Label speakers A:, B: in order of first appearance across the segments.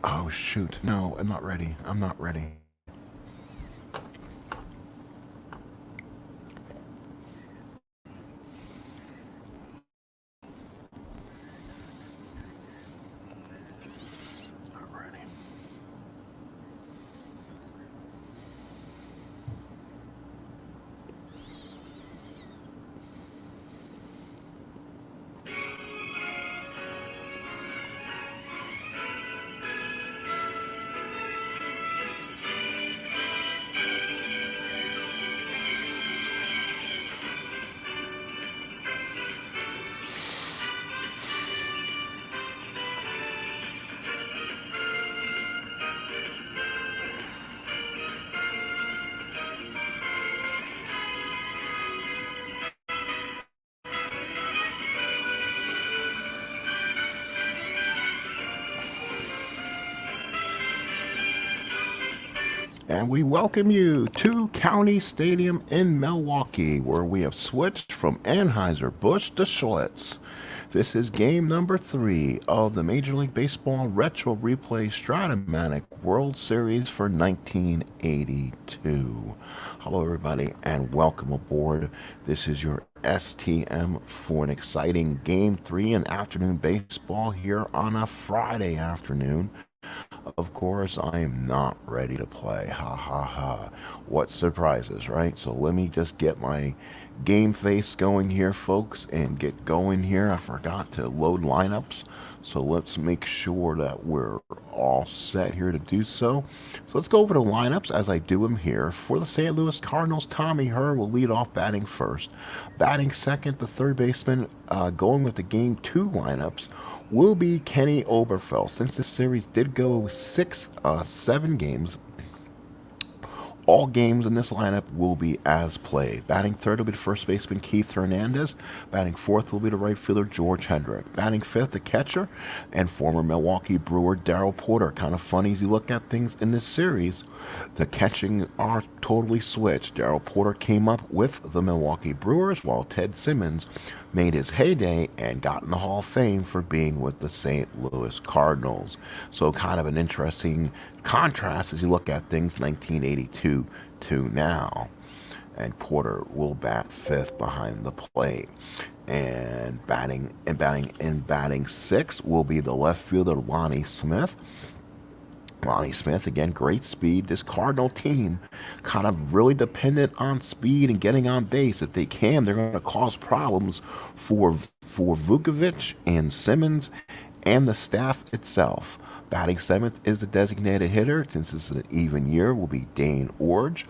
A: Oh, shoot. No, I'm not ready. I'm not ready. Not ready. And we welcome you to County Stadium in Milwaukee, where we have switched from Anheuser Busch to Schlitz. This is game number 3 of the Major League Baseball Retro Replay Stratomatic World Series for 1982. Hello, everybody, and welcome aboard. This is your STM for an exciting Game 3 in afternoon baseball here on a Friday afternoon. Of course, I am not ready to play. Ha ha ha. What surprises, right? So let me just get my game face going here, folks, and get going here. I forgot to load lineups. So let's make sure that we're all set here to do so. So let's go over the lineups as I do them here. For the St. Louis Cardinals, Tommy Herr will lead off batting first. Batting second, the third baseman, going with the Game 2 lineups, will be Kenny Obergfell. Since this series did go 7 games, all games in this lineup will be as played. Batting third will be the first baseman Keith Hernandez. Batting fourth will be the right fielder George Hendrick. Batting fifth, the catcher and former Milwaukee Brewer Darrell Porter. Kind of funny as you look at things in this series. The catching are totally switched. Darrell Porter came up with the Milwaukee Brewers, while Ted Simmons made his heyday and got in the Hall of Fame for being with the St. Louis Cardinals. So kind of an interesting contrast as you look at things 1982 to now. And Porter will bat fifth behind the plate. And batting sixth will be the left fielder Lonnie Smith. Lonnie Smith, again, great speed. This Cardinal team kind of really dependent on speed and getting on base. If they can, they're going to cause problems for Vuckovich and Simmons and the staff itself. Batting seventh is the designated hitter. Since this is an even year, will be Dane Orge.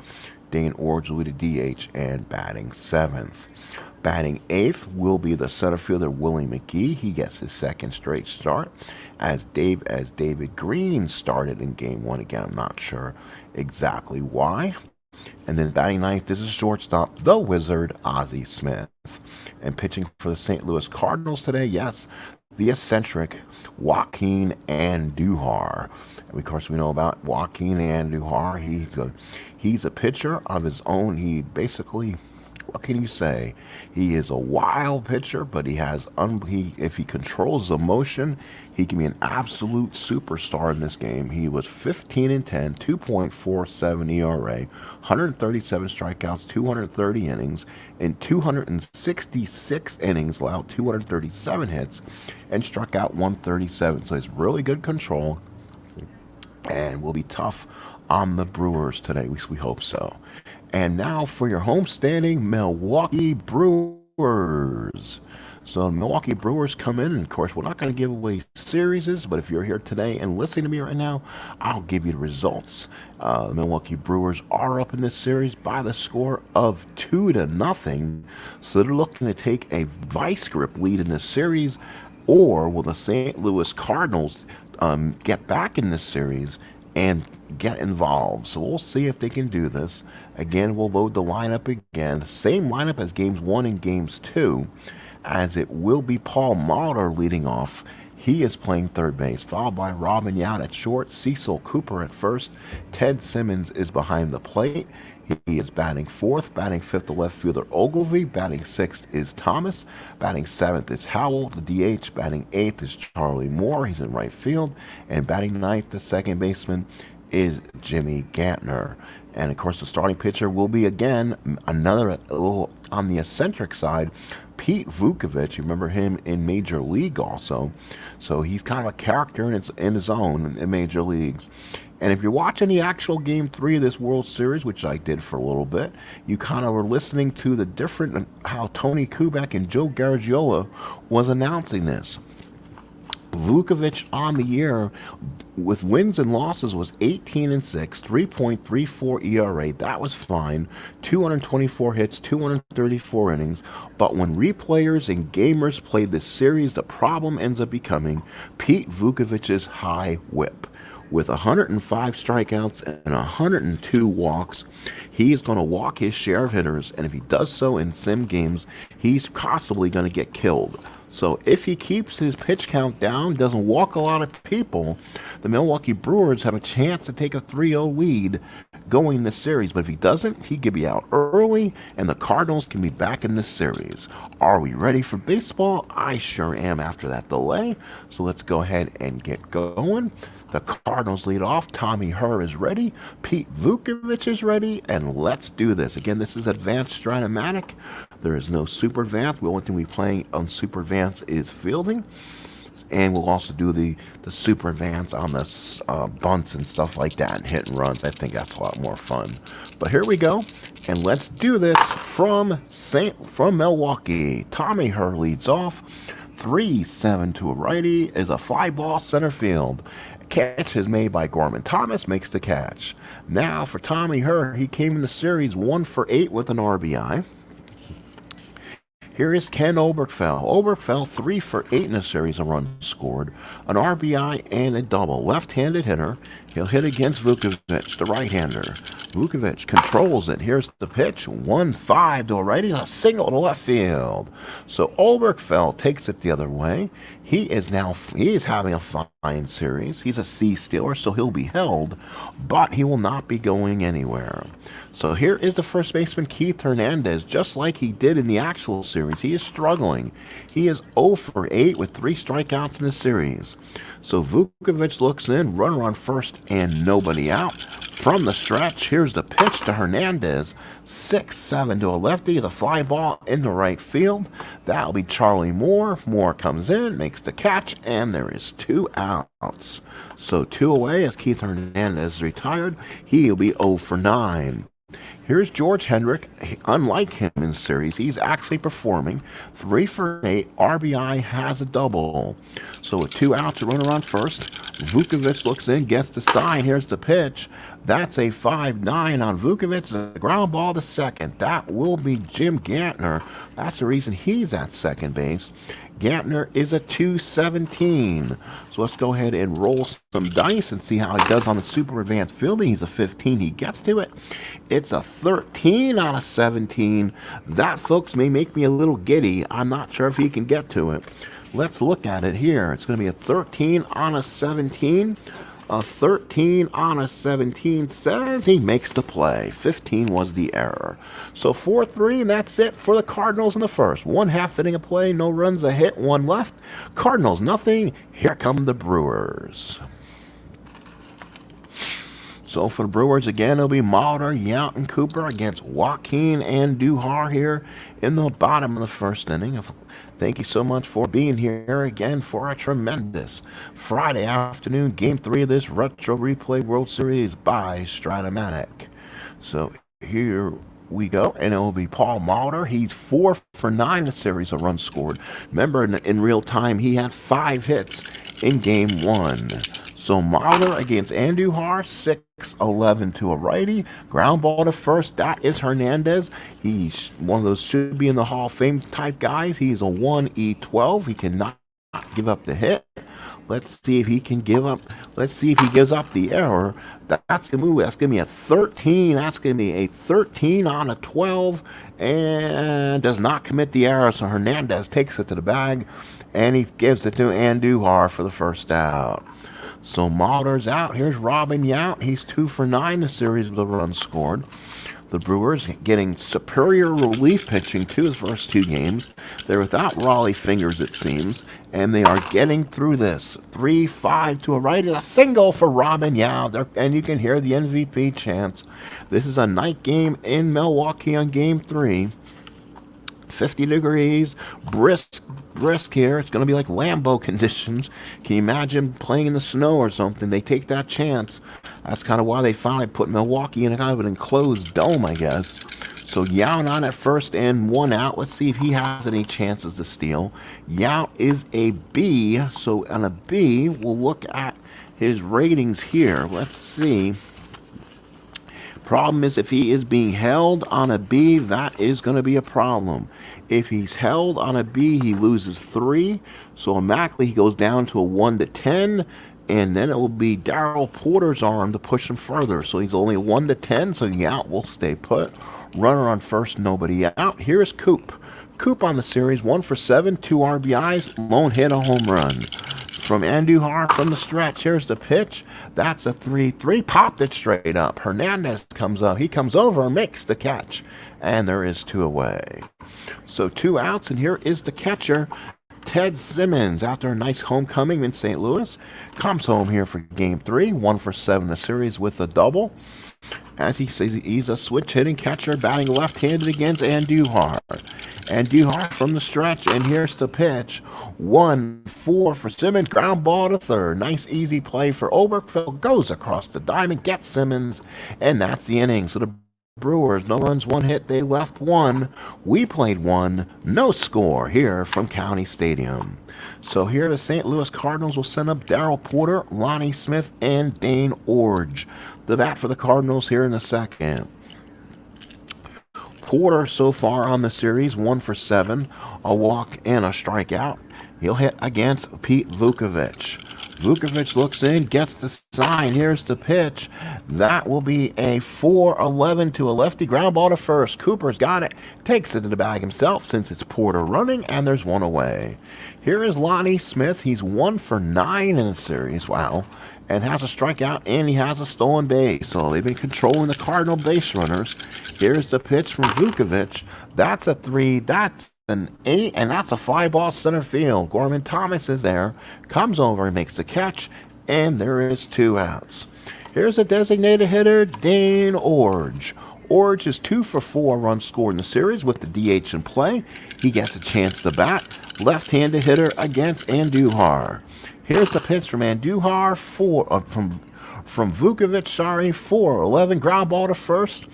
A: Dane Orge will be the DH and batting seventh. Batting eighth will be the center fielder Willie Mcgee. He gets his second straight start as David Green started in game 1. Again, I'm not sure exactly why. And then batting ninth is a shortstop, the Wizard, Ozzie Smith. And pitching for the St. Louis Cardinals today, yes, the eccentric Joaquin Andujar. And of course, we know about Joaquin Andujar. He's a pitcher of his own. He basically, what can you say? He is a wild pitcher, but if he controls the motion, he can be an absolute superstar in this game. He was 15 and 10, 2.47 ERA, 137 strikeouts, 230 innings, in 266 innings, allowed 237 hits, and struck out 137. So he's really good control, and will be tough on the Brewers today. At least we hope so. And now for your homestanding Milwaukee Brewers. So the Milwaukee Brewers come in, and of course we're not going to give away series, but if you're here today and listening to me right now, I'll give you the results. The Milwaukee Brewers are up in this series by the score of 2-0. So they're looking to take a vice grip lead in this series, or will the St. Louis Cardinals get back in this series and get involved? So we'll see if they can do this. Again, we'll load the lineup again. Same lineup as games 1 and games 2, as it will be Paul Maldor leading off. He is playing third base, followed by Robin Yount at short, Cecil Cooper at first. Ted Simmons is behind the plate. He is batting fourth. Batting fifth, the left fielder Obergfell. Batting sixth is Thomas. Batting seventh is Howell. The DH. Batting eighth is Charlie Moore. He's in right field. And batting ninth, the second baseman, is Jimmy Gantner. And of course, the starting pitcher will be again another a little on the eccentric side, Pete Vuckovich. You remember him in Major League also, so he's kind of a character in his own in Major Leagues. And if you're watching the actual Game 3 of this World Series, which I did for a little bit, you kind of were listening to the different how Tony Kubek and Joe Garagiola was announcing this. Vuckovich on the year with wins and losses was 18-6, 3.34 ERA. That was fine. 224 hits, 234 innings. But when replayers and gamers played this series, the problem ends up becoming Pete Vuckovich's high whip. With 105 strikeouts and 102 walks, he's going to walk his share of hitters, and if he does so in sim games, he's possibly going to get killed. So if he keeps his pitch count down, doesn't walk a lot of people, the Milwaukee Brewers have a chance to take a 3-0 lead going this series. But if he doesn't, he could be out early, and the Cardinals can be back in this series. Are we ready for baseball? I sure am after that delay. So let's go ahead and get going. The Cardinals lead off. Tommy Herr is ready. Pete Vuckovich is ready. And let's do this. Again, this is Advanced Stratomatic. There is no Super Advanced. The only thing we play on Super Advanced is fielding. And we'll also do the Super Advanced on the bunts and stuff like that and hit and runs. I think that's a lot more fun. But here we go. And let's do this from Milwaukee. Tommy Herr leads off. 3-7 to a righty is a fly ball center field. Catch is made by Gorman Thomas, makes the catch. Now for Tommy Herr, he came in the series 1 for 8 with an RBI. Here is Ken Obergfell. Obergfell 3 for 8 in the series, a run scored, an RBI and a double. Left-handed hitter. He'll hit against Vuckovich, the right-hander. Vuckovich controls it. Here's the pitch. 1-5 to a righty, a single to left field. So Obergfell takes it the other way. He is having a fine series. He's a C stealer, so he'll be held, but he will not be going anywhere. So here is the first baseman, Keith Hernandez, just like he did in the actual series. He is struggling. He is 0 for 8 with 3 strikeouts in the series. So Vuckovich looks in, runner on first, and nobody out. From the stretch, here's the pitch to Hernandez. 6-7 to a lefty, is a fly ball into right field. That'll be Charlie Moore. Moore comes in, makes the catch, and there is 2 outs. So 2 away as Keith Hernandez retired. He'll be 0 for 9. Here's George Hendrick. Unlike him in the series, he's actually performing. 3 for 8. RBI has a double. So with 2 outs, a runner on first. Vuckovich looks in, gets the sign. Here's the pitch. That's a 5-9 on Vuckovich. A ground ball to second. That will be Jim Gantner. That's the reason he's at second base. Gantner is a 217. So let's go ahead and roll some dice and see how he does on the super advanced fielding. He's a 15. He gets to it. It's a 13 out of 17. That, folks, may make me a little giddy. I'm not sure if he can get to it. Let's look at it here. It's going to be a 13 on a 17. A 13 on a 17 says he makes the play. 15 was the error. So 4-3, and that's it for the Cardinals in the first. 1/2 inning of play, no runs, a hit, 1 left. Cardinals nothing. Here come the Brewers. So for the Brewers again, it'll be Maldor, Yount, and Cooper against Joaquin and Anjujar here in the bottom of the first inning. Thank you so much for being here again for a tremendous Friday afternoon Game 3 of this Retro Replay World Series by Stratomatic. So here we go, and it will be Paul Maldor. He's 4 for 9 in the series, a run scored. Remember, in real time, he had 5 hits in Game 1. So Maldor against Anjujar, 6-11 to a righty. Ground ball to first. That is Hernandez. He's one of those should be in the Hall of Fame type guys. He's a 1E12. He cannot give up the hit. Let's see if he can give up. Let's see if he gives up the error. That's going to move. That's going to be a 13. That's going to be a 13 on a 12. And does not commit the error. So Hernandez takes it to the bag. And he gives it to Anjujar for the first out. So Maldor's out. Here's Robin Yount. He's 2 for 9 in the series with a run scored. The Brewers getting superior relief pitching to his first 2 games. They're without Raleigh Fingers, it seems, and they are getting through this. 3-5 to a right, a single for Robin Yao, and you can hear the MVP chants. This is a night game in Milwaukee on Game 3. 50 degrees, brisk here. It's going to be like Lambeau conditions. Can you imagine playing in the snow or something? They take that chance. That's kind of why they finally put Milwaukee in a kind of an enclosed dome, I guess. So Yao on at first and 1 out. Let's see if he has any chances to steal. Yao is a B, so on a B, we'll look at his ratings here. Let's see. Problem is, if he is being held on a B, that is going to be a problem. If he's held on a B, he loses 3. So automatically he goes down to a 1-10, and then it will be Darryl Porter's arm to push him further. So he's only 1-10, so Yao will stay put. Runner on first, nobody out. Here's Coop. Coop on the series, 1 for 7, 2 RBIs, lone hit, a home run. From Anjujar from the stretch, here's the pitch. That's a 3-3. Popped it straight up. Hernandez comes up. He comes over and makes the catch. And there is 2 away. So 2 outs, and here is the catcher, Ted Simmons. After a nice homecoming in St. Louis, comes home here for Game 3. 1 for 7 in the series with a double. As he says, he's a switch-hitting catcher, batting left-handed against Anjujar. Anjujar from the stretch, and here's the pitch. 1-4 for Simmons, ground ball to third. Nice, easy play for Obergfell. Goes across the diamond, gets Simmons, and that's the inning. So the Brewers, no runs, 1 hit, they left 1. We played 1, no score here from County Stadium. So here the St. Louis Cardinals will send up Darryl Porter, Lonnie Smith, and Dane Orge. The bat for the Cardinals here in the second. Porter so far on the series, 1 for 7, a walk and a strikeout. He'll hit against Pete Vuckovich. Vuckovich looks in, gets the sign. Here's the pitch. That will be a 4-11 to a lefty ground ball to first. Cooper's got it, takes it to the bag himself since it's Porter running, and there's 1 away. Here is Lonnie Smith. He's 1 for 9 in the series. Wow. And has a strikeout, and he has a stolen base. So they've been controlling the Cardinal base runners. Here's the pitch from Vuckovich. That's a 3. That's an 8, and that's a fly ball center field. Gorman Thomas is there, comes over and makes the catch, and there is 2 outs. Here's a designated hitter, Dane Orge. Orge is 2 for 4 runs scored in the series with the DH in play. He gets a chance to bat. Left-handed hitter against Anjujar. Here's the pitch from Anjujar, from Vuckovich, 4-11, ground ball to first.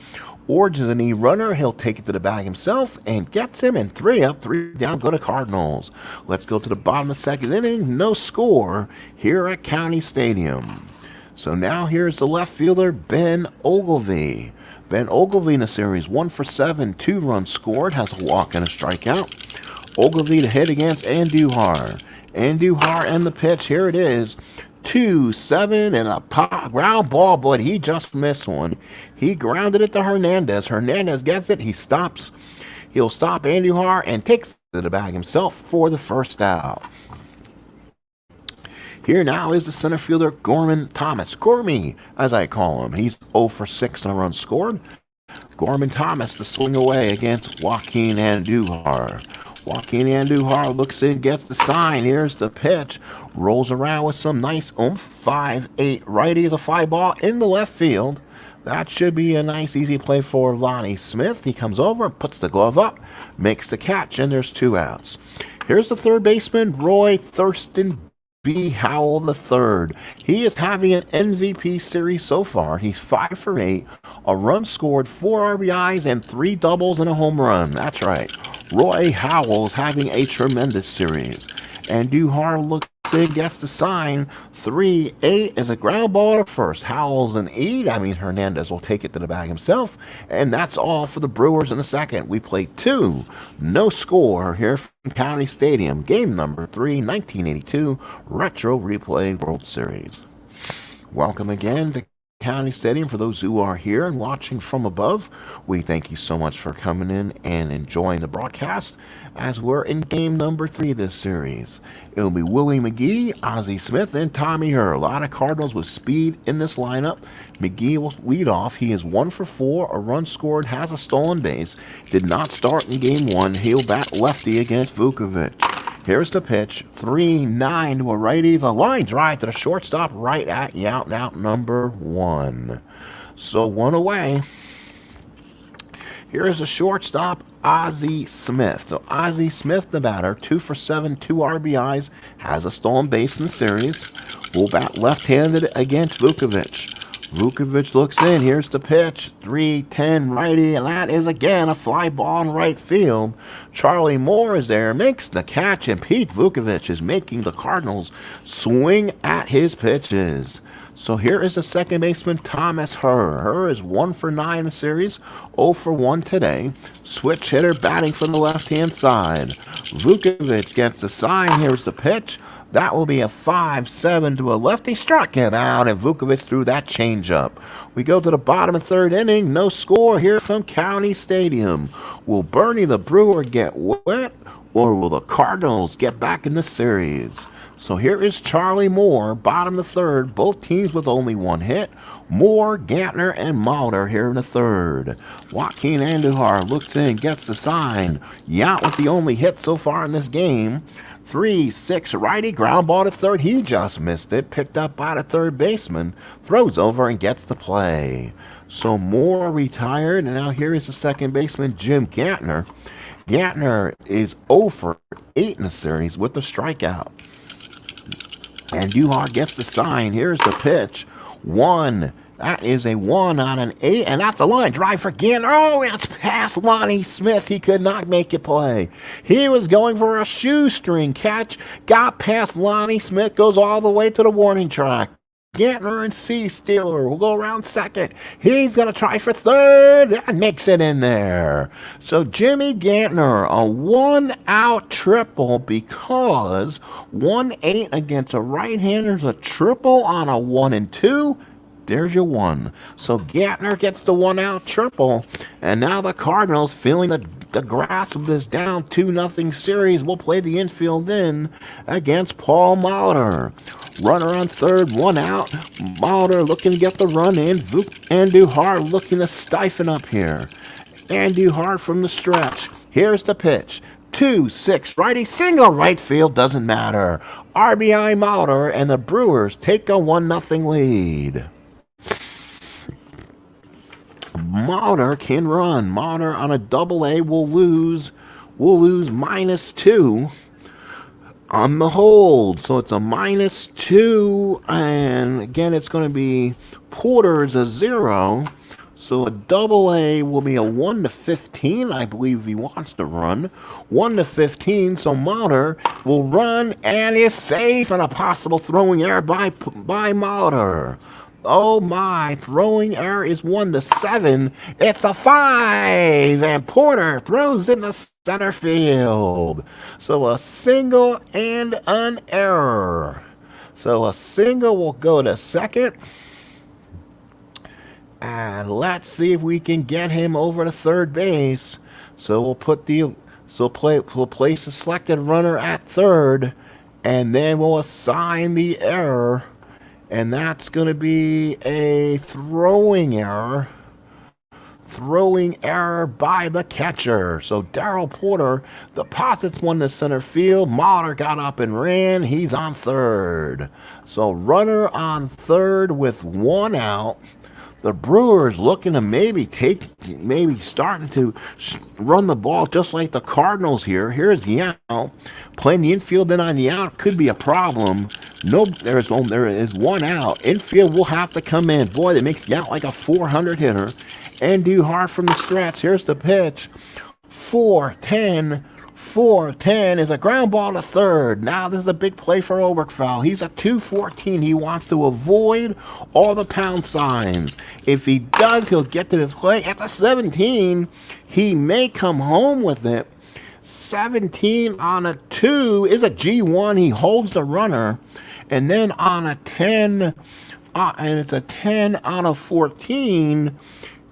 A: Orge is an E-runner. He'll take it to the bag himself and gets him, and 3 up, 3 down, go to Cardinals. Let's go to the bottom of the second inning. No score here at County Stadium. So now here's the left fielder, Ben Oglivie. Ben Oglivie in the series, 1 for 7, 2 runs scored, has a walk and a strikeout. Oglivie to hit against Anjujar. Anjujar and the pitch, here it is. 2-7 and a ground ball, but he just missed one. He grounded it to Hernandez. Hernandez gets it. He stops. He'll stop Anjujar and takes it to the bag himself for the first out. Here now is the center fielder, Gorman Thomas. Gormy, as I call him. He's 0 for 6 on a run scored. Gorman Thomas to swing away against Joaquin Andujar. Joaquin Andujar looks in, gets the sign. Here's the pitch. Rolls around with some nice oomph. 5-8 righty is a fly ball in the left field. That should be a nice, easy play for Lonnie Smith. He comes over, puts the glove up, makes the catch, and there's 2 outs. Here's the third baseman, Roy Thurston B. Howell III. He is having an MVP series so far. He's 5 for 8, a run scored, 4 RBIs, and 3 doubles and a home run. That's right. Roy Howell's having a tremendous series. Andujar looks in, gets the sign. 3-8 is a ground ball to first. Howell's an 8. Hernandez will take it to the bag himself. And that's all for the Brewers in the second. We played 2. No score here from County Stadium. Game number 3, 1982 Retro Replay World Series. Welcome again to County Stadium. For those who are here and watching from above, we thank you so much for coming in and enjoying the broadcast as we're in game number 3 of this series. It'll be Willie Mcgee, Ozzie Smith, and Tommy Herr. A lot of Cardinals with speed in this lineup. Mcgee will lead off. He is 1 for 4, a run scored, has a stolen base. Did not start in game 1. He'll bat lefty against Vuckovich. Here's the pitch, 3-9 to a righty. The line drive to the shortstop right at out number 1. So 1 away. Here's the shortstop, Ozzie Smith. So Ozzie Smith, the batter, 2 for 7, 2 RBIs, has a stolen base in the series. Will bat left-handed against Vuckovich. Vuckovich looks in. Here's the pitch. 3-10 righty, and that is again a fly ball in right field. Charlie Moore is there, makes the catch, and Pete Vuckovich is making the Cardinals swing at his pitches. So here is the second baseman, Thomas Herr. Herr is 1 for 9 in the series, 0 for 1 today. Switch hitter batting from the left-hand side. Vuckovich gets the sign. Here's the pitch. That will be a 5-7 to a lefty. Struck him out, and Vuckovich threw that changeup. We go to the bottom of third inning. No score here from County Stadium. Will Bernie the Brewer get wet, or will the Cardinals get back in the series? So here is Charlie Moore, bottom of the third. Both teams with only 1 hit. Moore, Gantner, and Maldor here in the third. Joaquin Anjujar looks in, gets the sign. Yount with the only hit so far in this game. 3-6 righty, ground ball to third. He just missed it. Picked up by the third baseman. Throws over and gets the play. So Moore retired, and now here is the second baseman, Jim Gantner. Gantner is 0 for 8 in the series with a strikeout. And Anjujar gets the sign. Here's the pitch. 1. That is a 1 on an 8, and that's a line drive for Gantner. Oh, it's past Lonnie Smith. He could not make it play. He was going for a shoestring catch. Got past Lonnie Smith. Goes all the way to the warning track. Gantner and C. Steeler will go around second. He's going to try for third. That makes it in there. So Jimmy Gantner, a 1-out triple because 1-8 against a right-hander is a triple on a 1 and 2. There's your 1. So Gantner gets the 1-out triple. And now the Cardinals, feeling the grasp of this down 2-0 series, will play the infield in against Paul Maldor. Runner on third, 1 out. Maldor looking to get the run in. Anjujar looking to stiffen up here. Anjujar from the stretch. Here's the pitch. 2-6 righty, single right field, doesn't matter. RBI Maldor, and the Brewers take a 1-0 lead. Maldor can run. Maldor on a double-A will lose -2 on the hold. So it's a -2, and again it's going to be Porter's a 0. So a double-A will be a 1-15, I believe he wants to run. 1-15, so Maldor will run and is safe, and a possible throwing error by Maldor. Oh my, throwing error is 1-7. It's a 5, and Porter throws in the center field. So a single and an error. So a single will go to second. And let's see if we can get him over to third base. So we'll place the selected runner at third, and then we'll assign the error. And that's going to be a throwing error. Throwing error by the catcher. So Darryl Porter deposits one to center field. Maldor got up and ran. He's on third. So runner on third with 1 out. The Brewers looking to maybe starting to run the ball just like the Cardinals here. Here's Yount. Playing the infield in on the out could be a problem. There is 1 out. Infield will have to come in. Boy, that makes Yount like a 400 hitter. Anjujar from the stretch. Here's the pitch. 4-10 is a ground ball to third. Now this is a big play for Obergfell. He's a 2-14. He wants to avoid all the pound signs. If he does, he'll get to this play. At the 17, he may come home with it. 17 on a 2 is a G1. He holds the runner. And then on a 10, and it's a 10 out of 14,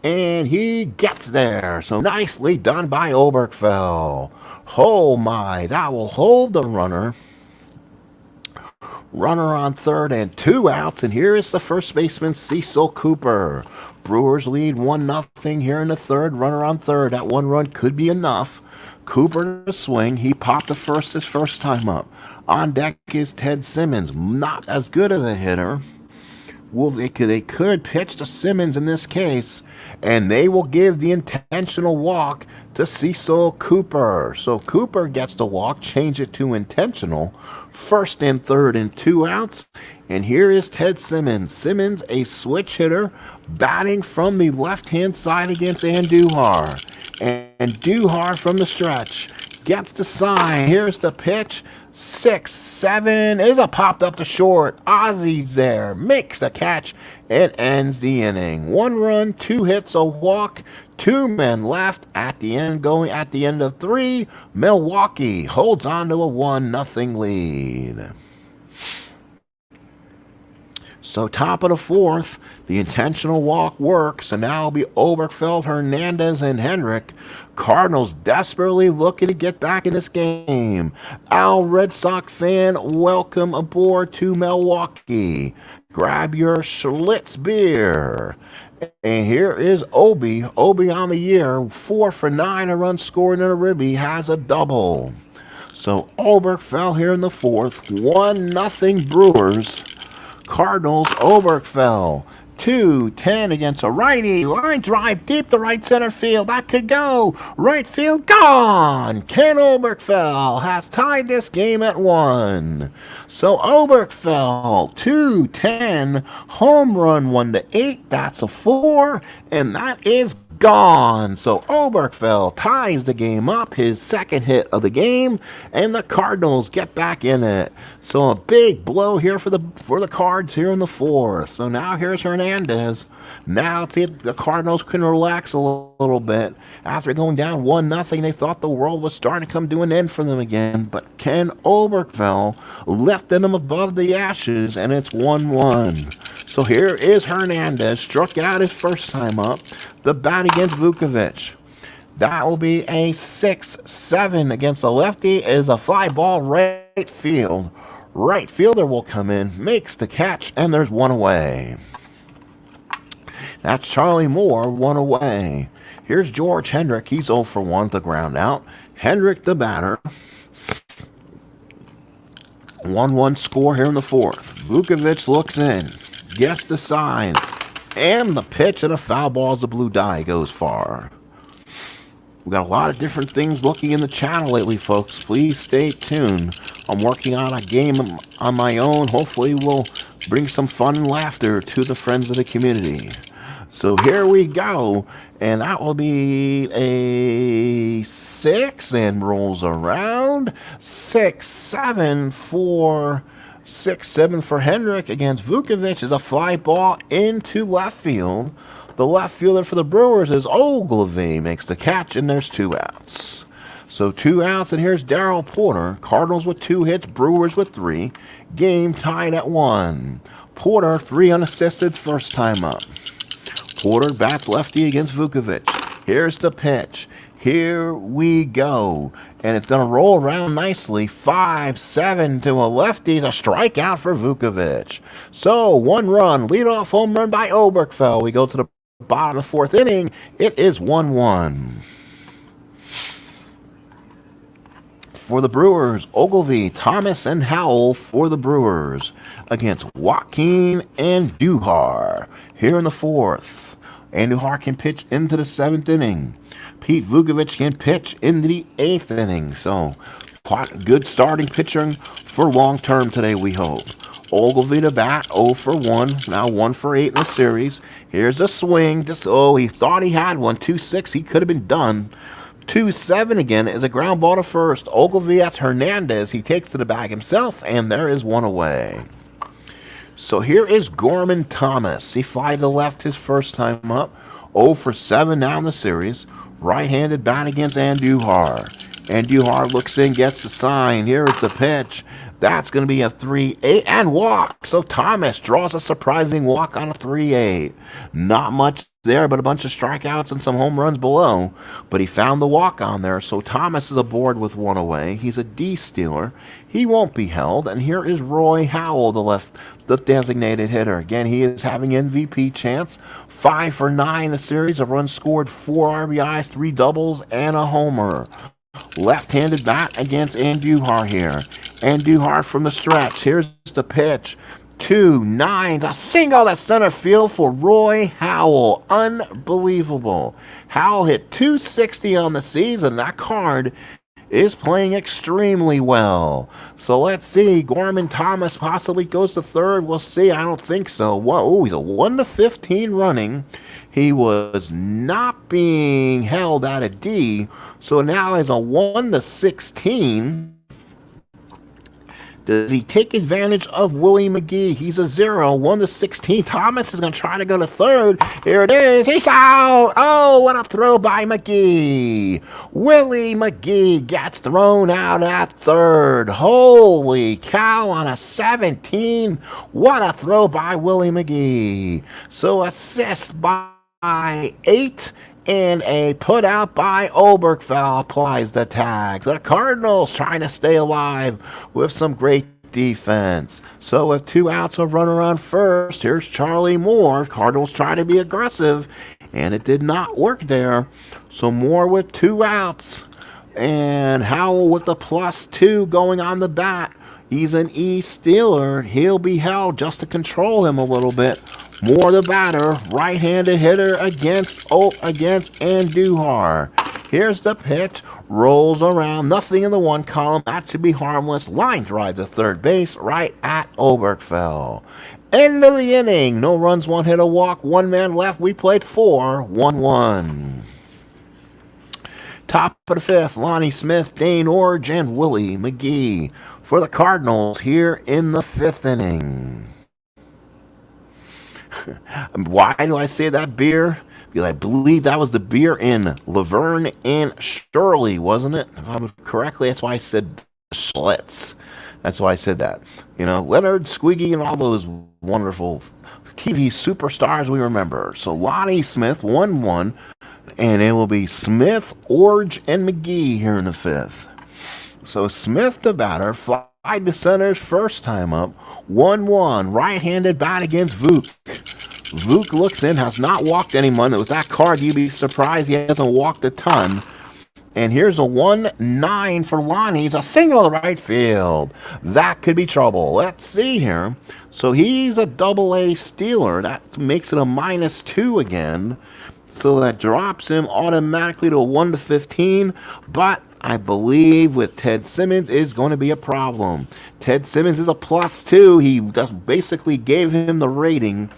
A: and he gets there. So nicely done by Obergfell. Oh my, that will hold the runner. Runner on third and 2 outs, and here is the first baseman, Cecil Cooper. Brewers lead 1-0 here in the third. Runner on third. That 1 run could be enough. Cooper to swing. He popped the first his first time up. On deck is Ted Simmons. Not as good as a hitter. Well, they could pitch to Simmons in this case, and they will give the intentional walk to Cecil Cooper. So Cooper gets the walk, change it to intentional. First and third and 2 outs. And here is Ted Simmons. Simmons, a switch hitter, batting from the left-hand side against Anjujar. And Anjujar from the stretch gets the sign. Here's the pitch. 6-7 is a popped up to short. Ozzy's there, makes the catch, and ends the inning. 1 run, 2 hits, a walk, 2 men left at the end. Going at the end of 3, Milwaukee holds on to a 1-0 lead. So top of the 4th, the intentional walk works, and now it'll be Obergfell, Hernandez, and Hendrick. Cardinals desperately looking to get back in this game. Al, Red Sox fan, welcome aboard to Milwaukee. Grab your Schlitz beer. And here is Obi. Obi on the year, 4 for 9, a run scored and a ribby, has a double. So Obergfell here in the 4th, 1-0 Brewers. Cardinals, Obergfell, 2-10 against a righty. Line drive deep to right center field. That could go. Right field, gone. Ken Obergfell has tied this game at 1. So Obergfell, 2-10, home run 1-8. That's a 4, and that is gone. So Obergfell ties the game up, his second hit of the game, and the Cardinals get back in it. So a big blow here for the Cards here in the 4th. So now here's Hernandez. Now let's see if the Cardinals can relax a little bit. After going down 1-0, they thought the world was starting to come to an end for them again. But Ken Obergfell lifted them above the ashes, and it's 1-1. So here is Hernandez, struck out his first time up. The bat against Vuckovich. That will be a 6-7 against the lefty. Is a fly ball right field. Right fielder will come in, makes the catch, and there's 1 away. That's Charlie Moore, 1 away. Here's George Hendrick. He's 0 for 1, the ground out. Hendrick, the batter. 1-1 score here in the 4th. Vuckovich looks in, gets the sign, and the pitch, and a foul ball as the blue die goes far. We've got a lot of different things looking in the channel lately, folks. Please stay tuned. I'm working on a game on my own. Hopefully we'll bring some fun and laughter to the friends of the community. So here we go. And that will be a 6 and rolls around. 6-7 for Hendrick against Vuckovich. Is a fly ball into left field. The left fielder for the Brewers is Obergfell, makes the catch, and there's 2 outs. So 2 outs, and here's Darryl Porter. Cardinals with 2 hits, Brewers with 3. Game tied at 1. Porter, 3 unassisted first time up. Porter bats lefty against Vuckovich. Here's the pitch. Here we go. And it's going to roll around nicely. 5-7 to a lefty. A strikeout for Vuckovich. So 1 run, leadoff home run by Obergfell. We go to the bottom of the 4th inning. It is 1-1. For the Brewers, Ogilvy, Thomas, and Howell for the Brewers against Joaquin and Anjujar here in the 4th. Anjujar can pitch into the 7th inning. Pete Vuckovich can pitch into the 8th inning. So, quite good starting pitching for long term today, we hope. Ogilvy to bat, 0 for 1. Now 1 for 8 in the series. Here's a swing. He thought he had one. 2-6. He could have been done. 2-7 again is a ground ball to first. Ogilvy at Hernandez. He takes to the bag himself, and there is 1 away. So here is Gorman Thomas. He flied to the left his first time up. 0 for 7 now in the series. Right-handed bat against Anjujar. Anjujar looks in, gets the sign. Here is the pitch. That's going to be a 3-8 and walk. So Thomas draws a surprising walk on a 3-8. Not much there, but a bunch of strikeouts and some home runs below. But he found the walk on there. So Thomas is aboard with one away. He's a D stealer. He won't be held. And here is Roy Howell, the designated hitter. Again, he is having MVP chance. 5 for 9 in the series. A run scored, 4 RBIs, 3 doubles, and a homer. Left-handed bat against Anjujar here. Anjujar from the stretch. Here's the pitch. 2-9. A single to center field for Roy Howell. Unbelievable. Howell hit 260 on the season. That card is playing extremely well. So let's see. Gorman Thomas possibly goes to third. We'll see. I don't think so. Whoa, he's a 1-15 running. He was not being held at a D. So now he's a 1-16. Does he take advantage of Willie Mcgee? He's a 0, 1-16. Thomas is going to try to go to third. Here it is. He's out. Oh, what a throw by Mcgee. Willie Mcgee gets thrown out at third. Holy cow, on a 17. What a throw by Willie Mcgee. So assist by 8. And a put out by Obergfell applies the tag. The Cardinals trying to stay alive with some great defense. So with 2 outs, a runner on first. Here's Charlie Moore. Cardinals trying to be aggressive, and it did not work there. So Moore with 2 outs. And Howell with the +2 going on the bat. He's an E stealer. He'll be held just to control him a little bit. Moore the batter, right-handed hitter against Anjujar. Here's the pitch, rolls around, nothing in the 1 column. That should be harmless. Line drive to third base, right at Obergfell. End of the inning. No runs, 1 hit, a walk, 1 man left. We played 4, 1-1. Top of the 5th, Lonnie Smith, Dane Orge, and Willie Mcgee for the Cardinals here in the 5th inning. Why do I say that beer? Because I believe that was the beer in Laverne and Shirley, wasn't it? If I remember correctly, that's why I said Schlitz. That's why I said that. You know, Leonard, Squiggy, and all those wonderful TV superstars we remember. So Lonnie Smith, 1-1, and it will be Smith, Orge, and Mcgee here in the 5th. So Smith, the batter, flied to center's first time up. 1-1, right-handed bat against Vuk. Vuk looks in, has not walked anyone. With that card, you'd be surprised he hasn't walked a ton. And here's a 1-9 for Lonnie. He's a single to right field. That could be trouble. Let's see here. So he's a double-A stealer. That makes it a -2 again. So that drops him automatically to a 1-15. But I believe with Ted Simmons is going to be a problem. Ted Simmons is a +2. He just basically gave him the rating.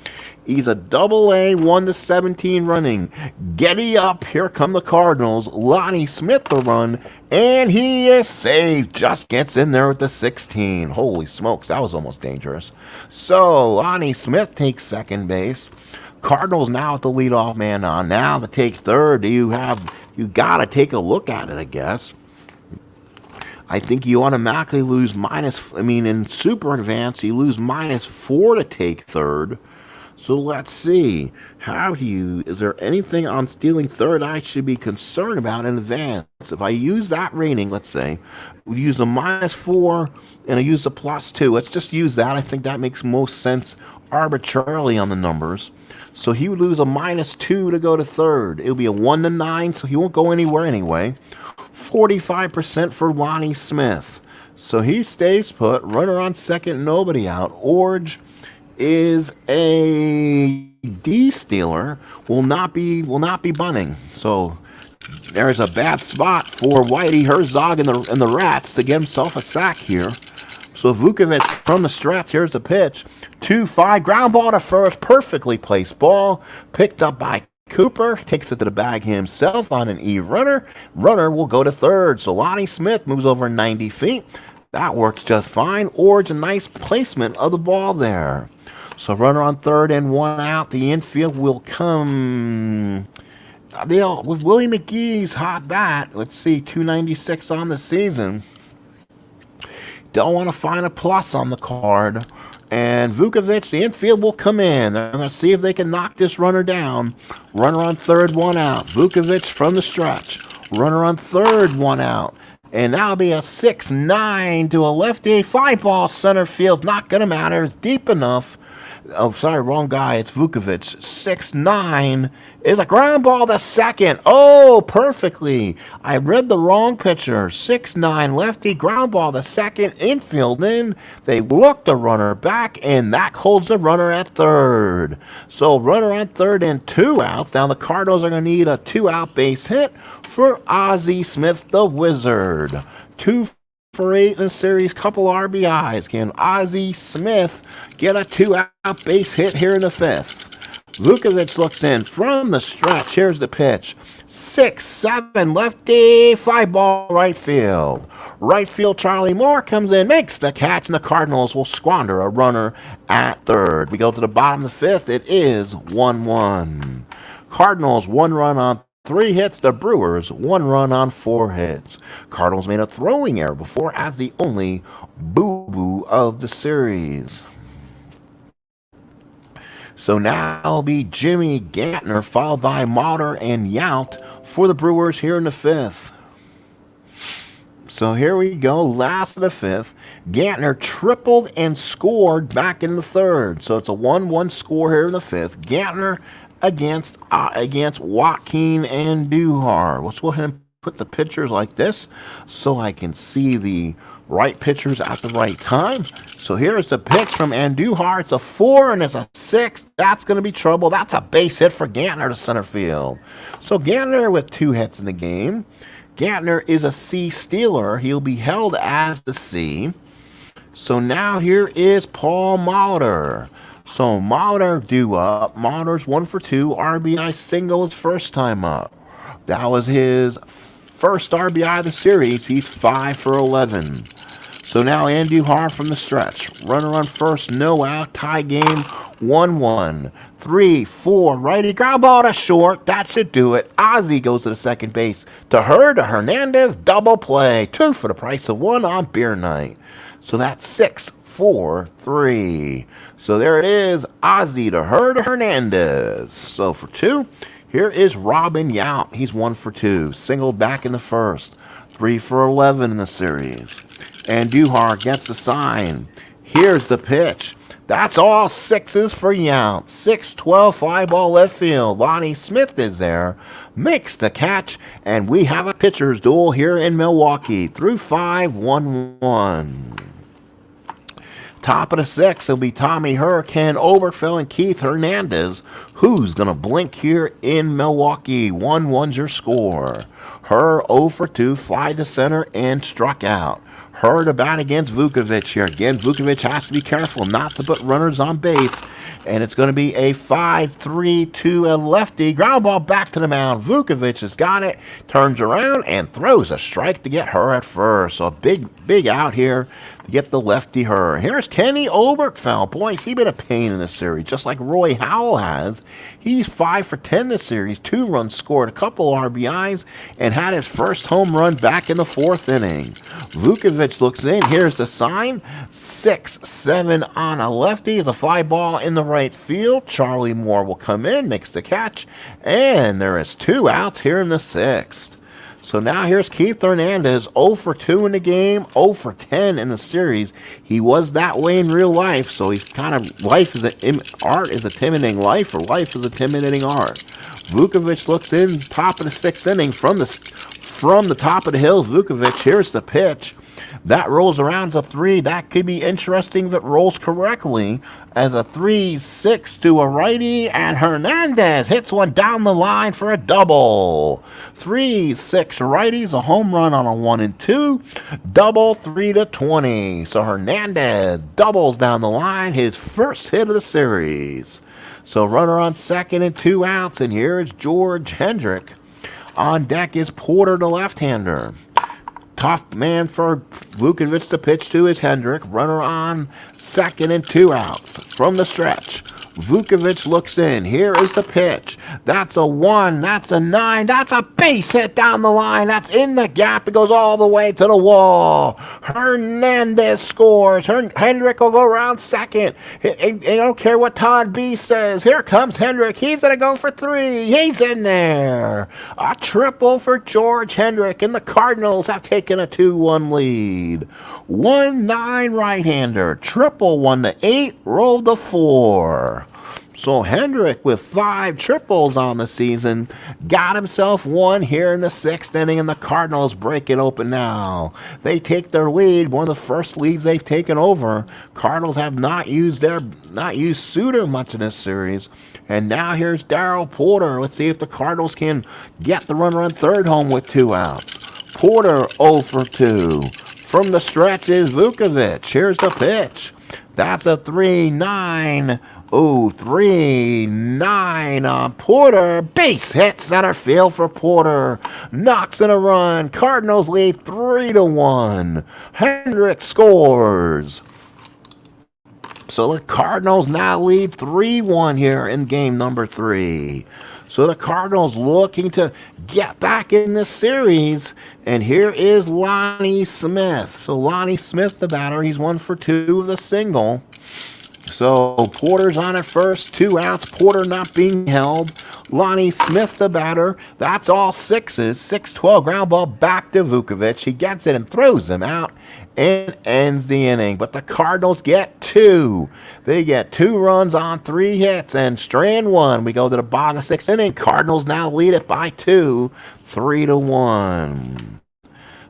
A: He's a double-A, 1-17 running. Getty up. Here come the Cardinals. Lonnie Smith the run, and he is saved. Just gets in there with the 16. Holy smokes, that was almost dangerous. So Lonnie Smith takes second base. Cardinals now with the leadoff man on. Now to take third, you got to take a look at it, I guess. I think you automatically lose in super advance, you lose -4 to take third. So let's see. Is there anything on stealing third I should be concerned about in advance? If I use that rating, let's say, we use the -4 and I use the +2. Let's just use that. I think that makes most sense arbitrarily on the numbers. So he would lose a -2 to go to third. It would be a 1-9, so he won't go anywhere anyway. 45% for Lonnie Smith. So he stays put. Runner on second, nobody out. Orge is a D stealer. Will not be bunting. So there's a bad spot for Whitey Herzog and the Rats to get himself a sack here. So Vuckovich from the stretch. Here's the pitch. 2-5. Ground ball to first. Perfectly placed ball. Picked up by Cooper. Takes it to the bag himself on an E runner. Runner will go to third. So Lonnie Smith moves over 90 feet. That works just fine. Orge, a nice placement of the ball there. So runner on third and 1 out. The infield will come with Willie Mcgee's hot bat. Let's see, 296 on the season. Don't want to find a plus on the card. And Vuckovich, the infield will come in. They're going to see if they can knock this runner down. Runner on third, one out. Vuckovich from the stretch. Runner on third, one out. And that'll be a 6-9 to a lefty. Fly ball center field. Not going to matter. It's deep enough. Oh, sorry, wrong guy. It's Vuckovich. 6-9 is a ground ball to second. Oh, perfectly. I read the wrong pitcher. 6-9 lefty, ground ball to second, infield in. They look the runner back, and that holds the runner at third. So runner on third and 2 outs. Now the Cardinals are going to need a 2-out base hit for Ozzie Smith, the Wizard. 2 for 8 in the series, couple RBIs. Can Ozzie Smith get a 2-out base hit here in the 5th? Vuckovich looks in from the stretch. Here's the pitch. 6-7 lefty, fly ball right field. Right field Charlie Moore comes in, makes the catch, and the Cardinals will squander a runner at third. We go to the bottom of the 5th. It is 1-1. Cardinals 1 run on 3 hits. The Brewers 1 run on 4 hits. Cardinals made a throwing error before as the only boo-boo of the series. So now it'll be Jimmy Gantner followed by Maldor and Yount for the Brewers here in the 5th. So here we go, last of the 5th. Gantner tripled and scored back in the 3rd. So it's a 1-1 score here in the 5th. Gantner against Joaquin Andujar. Let's go ahead and put the pitchers like this so I can see the right pitchers at the right time. So here's the pitch from Andujar. It's a 4 and it's a 6. That's going to be trouble. That's a base hit for Gantner to center field. So Gantner with 2 hits in the game. Gantner is a C stealer. He'll be held as the C. So now here is Paul Maldor. So Maldor due up. Maldor's 1 for 2. RBI single his first time up. That was his first RBI of the series. He's 5 for 11. So now Andujar from the stretch. Runner on first, no out. Tie game 1-1. 3-4. Righty ground ball to short. That should do it. Ozzie goes to the second base. To Hernandez. Double play. 2 for the price of 1 on beer night. So that's 6-4-3. So there it is. Ozzie to Hernandez. So for 2, here is Robin Yount. He's 1 for 2. Singled back in the first. 3 for 11 in the series. Andujar gets the sign. Here's the pitch. That's all 6s for Yount. 6-12 fly ball left field. Lonnie Smith is there. Makes the catch. And we have a pitcher's duel here in Milwaukee. Through 5, 1-1. Top of the 6th, it'll be Tommy Hurricane, Obergfell, and Keith Hernandez. Who's going to blink here in Milwaukee? 1-1's your score. Her 0 for 2, fly to center, and struck out. Her to bat against Vuckovich here. Again, Vuckovich has to be careful not to put runners on base. And it's going to be a 5-3 to a lefty. Ground ball back to the mound. Vuckovich has got it. Turns around and throws a strike to get her at first. So a big out here to get the lefty her. Here's Kenny Obergfell. Boy, he's been a pain in this series, just like Roy Howell has. He's 5 for 10 this series. 2 runs scored, a couple RBIs, and had his first home run back in the 4th inning. Vuckovich looks in. Here's the sign. 6-7 on a lefty. Is a fly ball in the right field. Charlie Moore will come in, makes the catch, and there is 2 outs here in the 6th. So now here's Keith Hernandez, 0 for 2 in the game, 0 for 10 in the series. He was that way in real life, so he's kind of, art is intimidating life, or life is intimidating art. Vuckovich looks in, top of the 6th inning, from the top of the hills. Vuckovich, here's the pitch. That rolls around as a 3. That could be interesting if it rolls correctly. As a 3-6 to a righty, and Hernandez hits one down the line for a double. 3-6 righties, a home run on a 1 and 2. Double 3-20. So Hernandez doubles down the line, his first hit of the series. So runner on second and 2 outs, and here is George Hendrick. On deck is Porter, the left-hander. Tough man for Vuckovich to pitch to is Hendrick. Runner on second and 2 outs. From the stretch, Vuckovich looks in. Here is the pitch. That's a 1. That's a 9. That's a base hit down the line. That's in the gap. It goes all the way to the wall. Hernandez scores. Hendrick will go around second. I don't care what Todd B says. Here comes Hendrick. He's going to go for 3. He's in there. A triple for George Hendrick, and the Cardinals have taken a 2-1 lead. 1-9 right-hander. Triple 1-8. Roll the 4. So Hendrick, with 5 triples on the season, got himself 1 here in the 6th inning, and the Cardinals break it open now. They take their lead, one of the first leads they've taken over. Cardinals have not used Suter much in this series. And now here's Darryl Porter. Let's see if the Cardinals can get the runner on third home with 2 outs. Porter 0 for 2. From the stretch is Vuckovich. Here's the pitch. That's a 3-9. 3-9 on Porter. Base hit center field for Porter. Knocks in a run. Cardinals lead 3-1. Hendrick scores. So the Cardinals now lead 3-1 here in game number 3. So the Cardinals looking to get back in this series. And here is Lonnie Smith. So Lonnie Smith, the batter, he's 1 for 2 with a single. So Porter's on at first, 2 outs. Porter not being held. Lonnie Smith, the batter. That's all 6s. 6-12 ground ball back to Vuckovich. He gets it and throws him out and ends the inning. But the Cardinals get 2. They get 2 runs on 3 hits and strand 1. We go to the bottom of the 6th inning. Cardinals now lead it by 2, 3-1.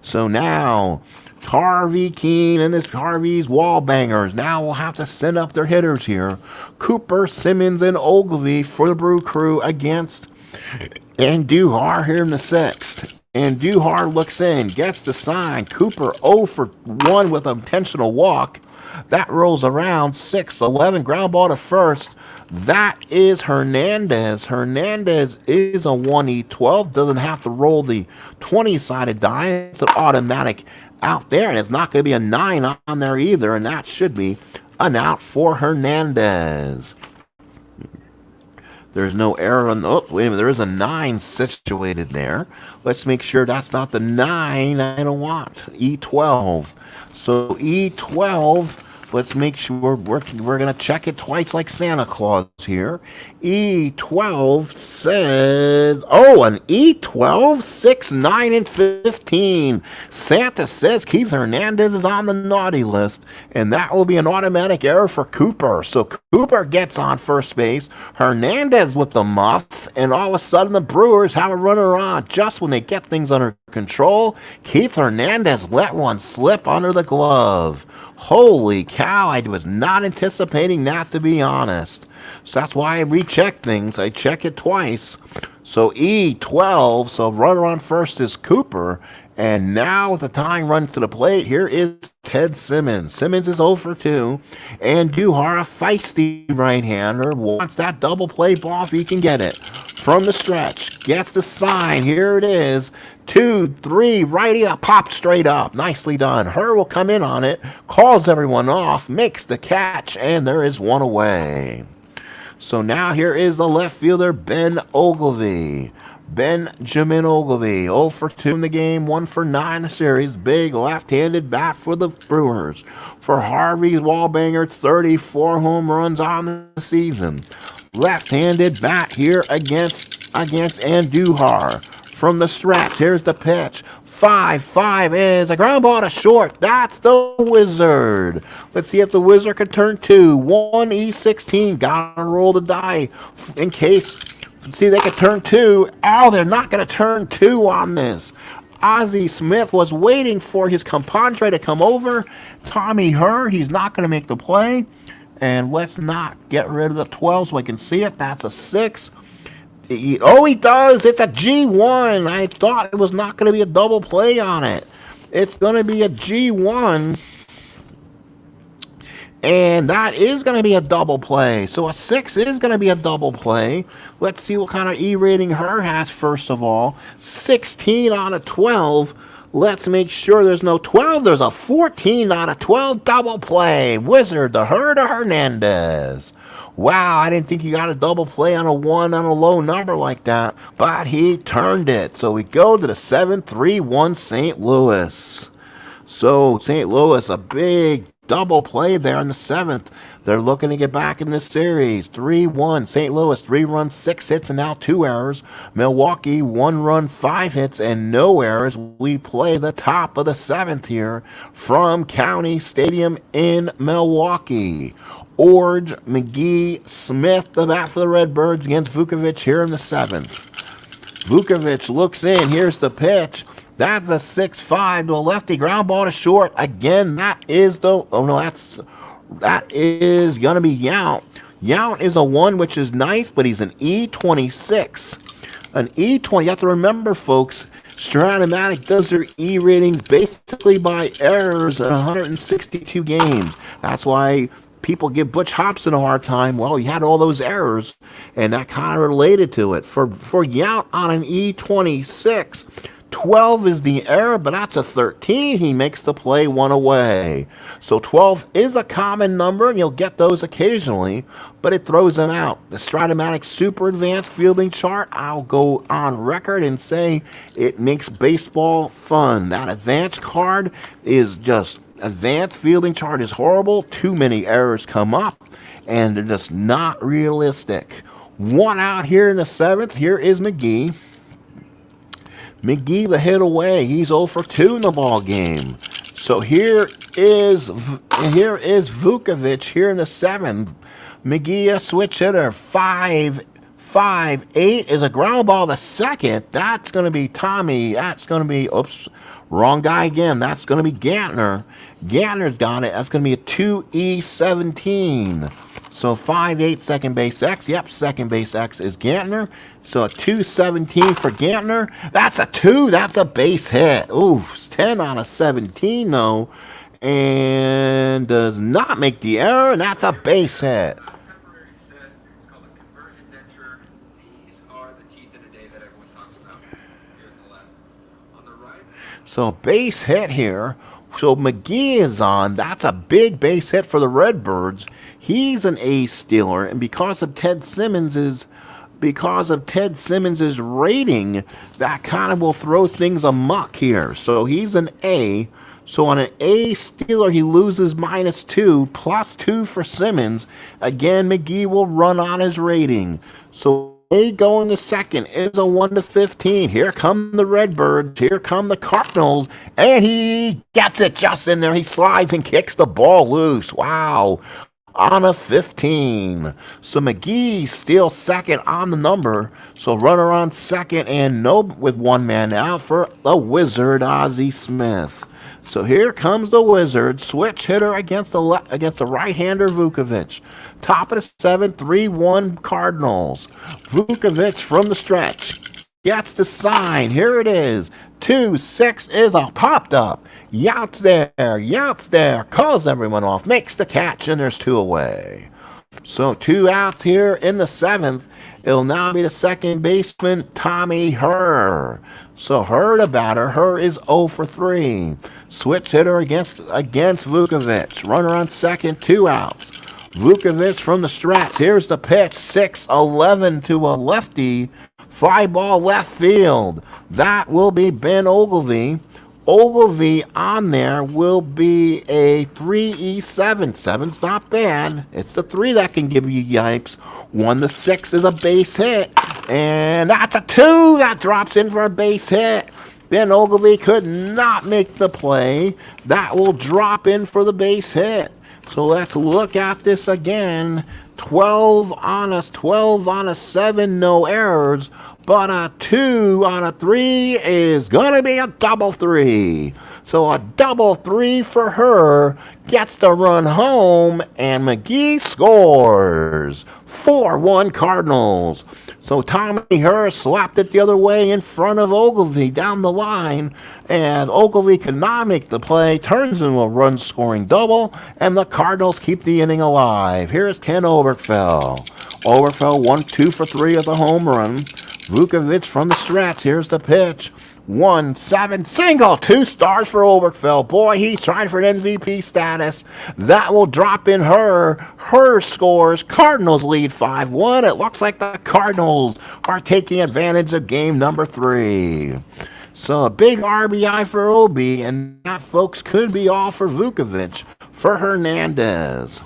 A: So now Harvey Keene and Harvey's wall bangers now will have to send up their hitters here. Cooper, Simmons, and Obergfell for the Brew Crew against Anjujar here in the 6th. Anjujar looks in, gets the sign. Cooper 0 for 1 with an intentional walk. That rolls around. 6-11 ground ball to first. That is Hernandez. Hernandez is a 1E12. Doesn't have to roll the 20-sided die. It's an automatic out there, and it's not going to be a 9 on there either, and that should be an out for Hernandez. There's no error on the, oh, wait a minute, there is a 9 situated there. Let's make sure that's not the 9 I don't want. E12. So E12, let's make sure we're going to check it twice like Santa Claus here. E12 says, oh, an E12, 6, 9, and 15. Santa says Keith Hernandez is on the naughty list, and that will be an automatic error for Cooper. So Cooper gets on first base, Hernandez with the muff, and all of a sudden the Brewers have a runner on. Just when they get things under control, Keith Hernandez let one slip under the glove. Holy cow, I was not anticipating that, to be honest. So that's why I recheck things. I check it twice. So E12, so runner on first is Cooper. And now with the tying run to the plate, here is Ted Simmons. Simmons is 0 for 2. And Anjujar, a feisty right-hander, wants that double play ball if he can get it. From the stretch, gets the sign. Here it is. 2, 3, righty up, popped straight up. Nicely done. Herr will come in on it, calls everyone off, makes the catch, and there is one away. So now here is the left fielder, Ben Obergfell. Benjamin Obergfell, 0 for 2 in the game, 1 for 9 in the series. Big left-handed bat for the Brewers. For Harvey's wallbanger, 34 home runs on the season. Left-handed bat here against Anjujar. From the stretch, here's the pitch. 5-5 is a ground ball to short. That's the Wizard. Let's see if the Wizard can turn 2. 1E16. Gotta roll the die in case. See, they can turn 2. Oh, they're not going to turn 2 on this. Ozzie Smith was waiting for his compadre to come over. Tommy Herr, he's not going to make the play. And let's not get rid of the 12 so I can see it. That's a 6. Oh, he does. It's a G1. I thought it was not going to be a double play on it. It's going to be a G1. And that is going to be a double play. So a 6 is going to be a double play. Let's see what kind of E rating Herr has first of all. 16 out of 12. Let's make sure there's no 12. There's a 14 out of 12 double play. Wizard, the Herr to Hernandez. Wow, I didn't think he got a double play on a one on a low number like that, but he turned it. So we go to the 7-3-1 St. Louis. So St. Louis, a big double play there in the seventh. They're looking to get back in this series. 3-1. St. Louis, 3 runs, 6 hits, and now 2 errors. Milwaukee, 1 run, 5 hits, and no errors. We play the top of the seventh here from County Stadium in Milwaukee. Orge, McGee, Smith, the bat for the Redbirds against Vuckovich here in the seventh. Vuckovich looks in. Here's the pitch. That's a 6-5 to a lefty. Ground ball to short. Again, that is that is going to be Yount. Yount is a 1, which is nice, but he's an E26. An E20, you have to remember, folks, Stratomatic does their E ratings basically by errors in 162 games. That's why people give Butch Hobson a hard time. Well, he had all those errors, and that kind of related to it. For Yount on an E26, 12 is the error, but that's a 13. He makes the play 1 away. So 12 is a common number, and you'll get those occasionally, but it throws them out. The Stratomatic Super Advanced Fielding Chart, I'll go on record and say it makes baseball fun. That advanced card is just, advanced fielding chart is horrible. Too many errors come up, and they're just not realistic. 1 out here in the seventh. Here is McGee. McGee the hit away. He's 0 for 2 in the ball game. So here is Vuckovich here in the seventh. McGee a switch hitter. 5-8 is a ground ball to second. That's going to be Tommy. That's going to be, oops, wrong guy again. That's going to be Gantner. Gantner's got it. That's going to be a 2E17. So 5-8 second base X. Yep, second base X is Gantner. So a 2-17 for Gantner. That's a 2. That's a base hit. Ooh, 10 out of 17 though. And does not make the error. And that's a base hit. So base hit here. So McGee is on. That's a big base hit for the Redbirds. He's an ace stealer, and because of Ted Simmons's rating, that kind of will throw things amok here. So he's an A. So on an A stealer, he loses -2, +2 for Simmons. Again, McGee will run on his rating. So A going to second is a 1-15. Here come the Redbirds. Here come the Cardinals. And he gets it just in there. He slides and kicks the ball loose. Wow. On a 15. So McGee steals second on the number. So runner on second and no with 1 man out for the Wizard, Ozzie Smith. So here comes the Wizard, switch hitter against the right-hander Vuckovich. Top of the 7th, 3-1 Cardinals. Vuckovich from the stretch gets the sign. Here it is. 2-6 is a popped up. Yount's there, calls everyone off, makes the catch, and there's 2 away. So 2 outs here in the 7th. It'll now be the second baseman, Tommy Herr. So Herr the batter. Herr is 0 for 3. Switch hitter against Vuckovich. Runner on second, 2 outs. Vuckovich from the stretch. Here's the pitch, 6-11 to a lefty. Fly ball left field. That will be Ben Oglivie. Oglivie on there will be a 3E7. 7's not bad. It's the 3 that can give you yipes. 1-6 is a base hit. And that's a 2 that drops in for a base hit. Ben Oglivie could not make the play. That will drop in for the base hit. So let's look at this again. 12 on a 7, no errors. But a 2 on a 3 is going to be a double 3. So a double 3 for her gets the run home, and McGee scores. 4-1 Cardinals. So Tommy Herr slapped it the other way in front of Oglivie down the line, and Oglivie cannot make the play, turns into a run-scoring double, and the Cardinals keep the inning alive. Here's Ken Obergfell. Obergfell 1-2 for 3 of the home run. Vuckovich from the stretch. Here's the pitch. 1-7 single. 2 stars for Obergfell. Boy, he's trying for an MVP status. That will drop in her scores. Cardinals lead 5-1. It looks like the Cardinals are taking advantage of game number 3. So a big RBI for Obi, and that, folks, could be all for Vuckovich for Hernandez.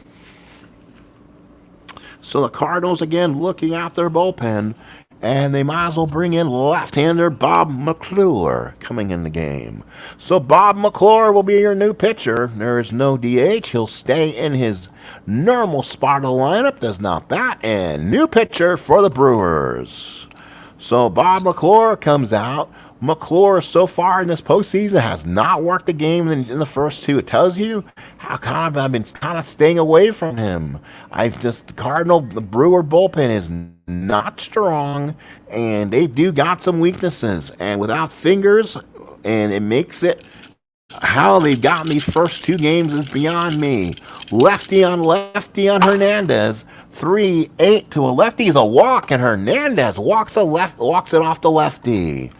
A: So the Cardinals again looking at their bullpen, and they might as well bring in left-hander Bob McClure coming in the game. So Bob McClure will be your new pitcher. There is no DH. He'll stay in his normal spot of the lineup, does not bat, and new pitcher for the Brewers. So Bob McClure comes out. McClure so far in this postseason has not worked the game in the first 2. It tells you how I've been staying away from him. The Brewer bullpen is not strong, and they do got some weaknesses. And without Fingers, and it makes it how they've gotten these first 2 games is beyond me. Lefty on Hernandez. 3-8 to a lefty is a walk, and Hernandez walks it off the lefty.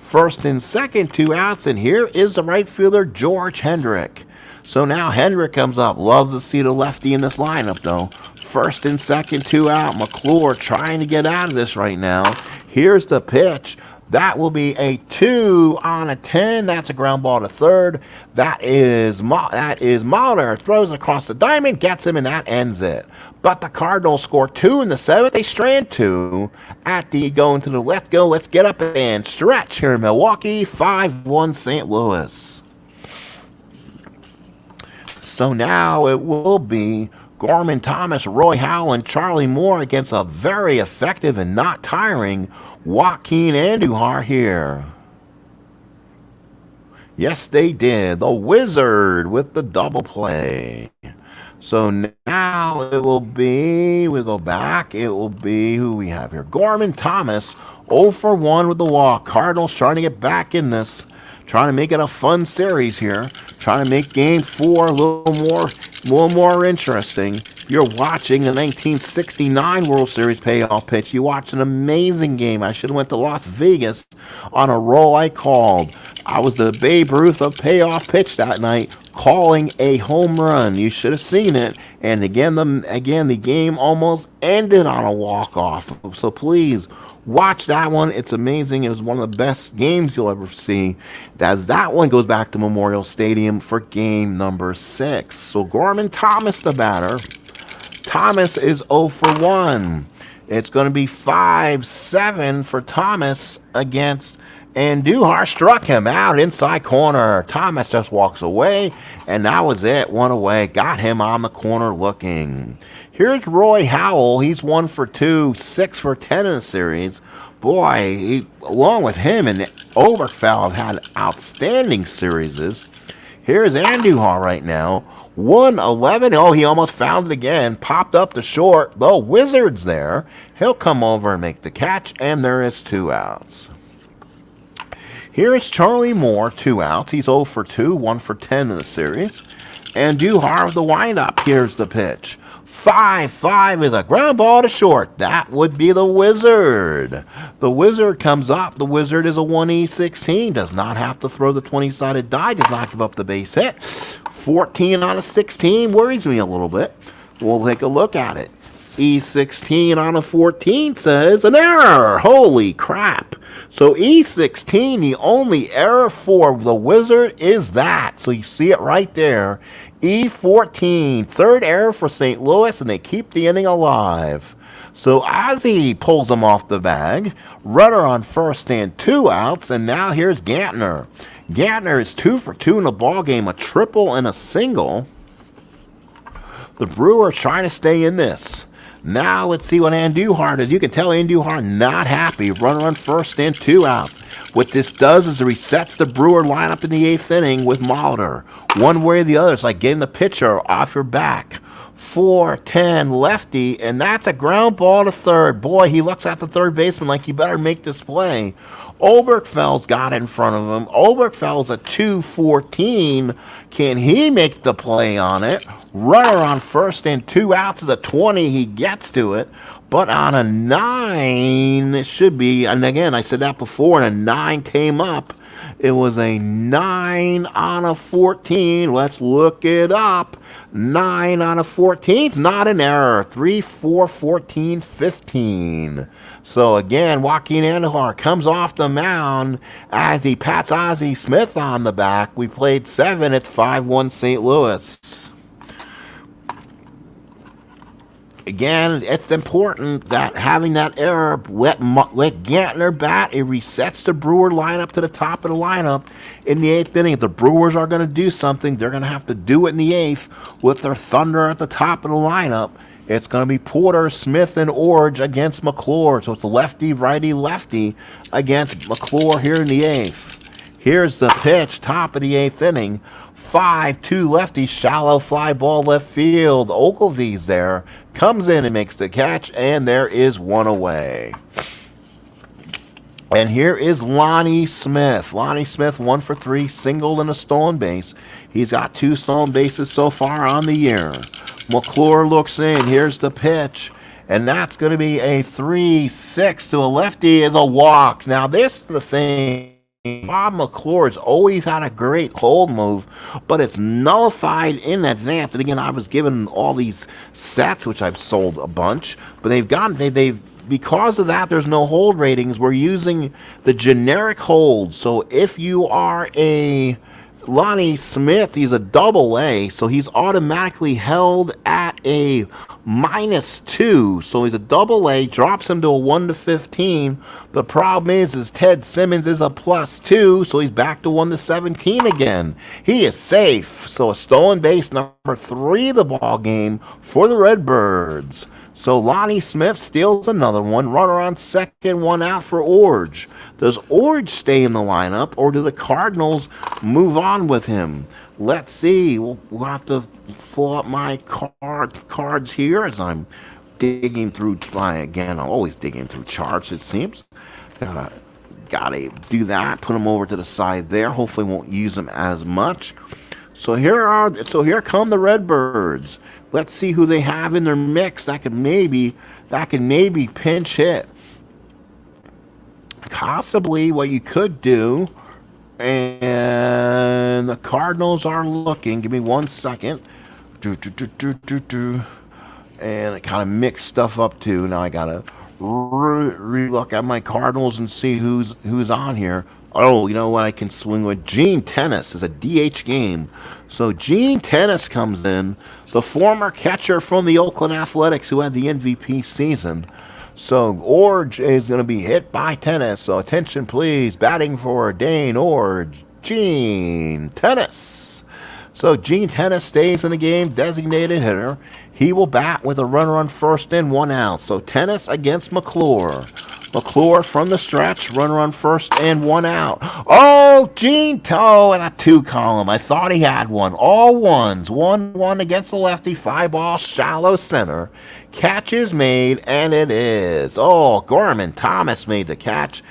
A: First and second, 2 outs, and here is the right fielder, George Hendrick. So now Hendrick comes up. Love to see the lefty in this lineup, though. First and second, 2 out. McClure trying to get out of this right now. Here's the pitch. That will be a 2-on-10. That's a ground ball to third. That is Maldor. Throws across the diamond, gets him, and that ends it. But the Cardinals score 2 in the 7th. They strand 2 at the going to the let's go. Let's get up and stretch here in Milwaukee. 5-1 St. Louis. So now it will be Gorman Thomas, Roy Howell, and Charlie Moore against a very effective and not tiring Joaquin Andujar here. Yes, they did. The Wizard with the double play. So now it will be, we go back, it will be, who we have here? Gorman Thomas, 0 for 1 with the walk. Cardinals trying to get back in this, trying to make it a fun series here, trying to make game 4 a little more interesting. If you're watching the 1969 World Series payoff pitch, you watched an amazing game. I should have went to Las Vegas on a roll I called. I was the Babe Ruth of payoff pitch that night, calling a home run. You should have seen it. And again, the game almost ended on a walk-off. So please watch that one. It's amazing. It was one of the best games you'll ever see. As that one goes back to Memorial Stadium for game number 6. So Gorman Thomas, the batter. Thomas is 0 for 1. It's going to be 5-7 for Thomas against Anjujar. Struck him out inside corner. Thomas just walks away, and that was it. 1 away. Got him on the corner looking. Here's Roy Howell. He's 1 for 2, 6 for 10 in the series. Boy, along with him and Obergfell have had outstanding series. Here's Andujar right now. 1-11. Oh, he almost found it again. Popped up to short. The Wizard's there. He'll come over and make the catch, and there is 2 outs. Here is Charlie Moore, 2 outs. He's 0 for 2, 1 for 10 in the series. Anjujar with the windup. Here's the pitch. 5-5 is a ground ball to short. That would be the Wizard. The Wizard comes up. The Wizard is a 1E16. Does not have to throw the 20-sided die. Does not give up the base hit. 14 out of 16 worries me a little bit. We'll take a look at it. E16 on a 14 says an error. Holy crap. So E16, the only error for the Wizard is that. So you see it right there. E14, third error for St. Louis, and they keep the inning alive. So Ozzie pulls them off the bag. Runner on first and 2 outs, and now here's Gantner. Gantner is 2 for 2 in the ballgame, a triple and a single. The Brewers trying to stay in this. Now let's see what Andujar does. You can tell Andujar not happy. Runner on first and 2 out. What this does is it resets the Brewer lineup in the 8th inning with Maldor. One way or the other. It's like getting the pitcher off your back. 4-10 lefty, and that's a ground ball to third. Boy, he looks at the third baseman like, you better make this play. Obergfell's got it in front of him. Obergfell's a 2-14. Can he make the play on it? Runner on first and 2 outs is a 20. He gets to it, But on a 9, it should be, and again, I said that before, and a 9 came up. It was a 9 on a 14. Let's look it up. 9 on a 14 is not an error. 3, 4, 14, 15. So again, Joaquin Anjujar comes off the mound as he pats Ozzie Smith on the back. We played 7. It's 5-1 St. Louis. Again, it's important that having that error, let Gantner bat. It resets the Brewer lineup to the top of the lineup in the 8th inning. If the Brewers are going to do something, they're going to have to do it in the 8th with their Thunder at the top of the lineup. It's going to be Porter, Smith, and Orge against McClure. So it's lefty, righty, lefty against McClure here in the 8th. Here's the pitch, top of the 8th inning. 5-2 lefty, shallow fly ball left field. Obergfell's there, comes in and makes the catch, and there is one away. And here is Lonnie Smith. Lonnie Smith, 1 for 3, single and a stolen base. He's got 2 stolen bases so far on the year. McClure looks in. Here's the pitch. And that's going to be a 3-6 to a lefty is a walk. Now, this is the thing. Bob McClure's always had a great hold move, but it's nullified in advance. And again, I was given all these sets, which I've sold a bunch, but they've because of that, there's no hold ratings. We're using the generic hold. So if you are a Lonnie Smith, he's a AA, so he's automatically held at a -2. So he's a AA, drops him to a 1 to 15. The problem is Ted Simmons is a +2, so he's back to 1 to 17 again. He is safe. So a stolen base, number 3 of the ball game for the Redbirds. So Lonnie Smith steals another one. Runner on second, 1 out for Orge. Does Orge stay in the lineup, or do the Cardinals move on with him? Let's see. We'll have to pull up my cards here as I'm digging through again, I'm always digging through charts, it seems. Gotta do that. Put them over to the side there. Hopefully won't use them as much. So here come the Redbirds. Let's see who they have in their mix that can maybe pinch hit. Possibly what you could do, and the Cardinals are looking. Give me 1 second. And it kind of mixed stuff up too. Now I gotta re-look at my Cardinals and see who's on here. Oh, you know what I can swing with? Gene Tennis is a DH game. So Gene Tennis comes in, the former catcher from the Oakland Athletics who had the MVP season. So Orge is going to be hit by Tennis. So attention please, batting for Dane Orge, Gene Tennis. So Gene Tennis stays in the game, designated hitter. He will bat with a runner on first and 1 out. So Tennis against McClure. McClure from the stretch, runner on first and 1 out. Oh, Gene Toe in a 2 column. I thought he had one. All ones. 1-1 against the lefty. 5 ball, shallow center. Catch is made, and it is. Oh, Gorman Thomas made the catch.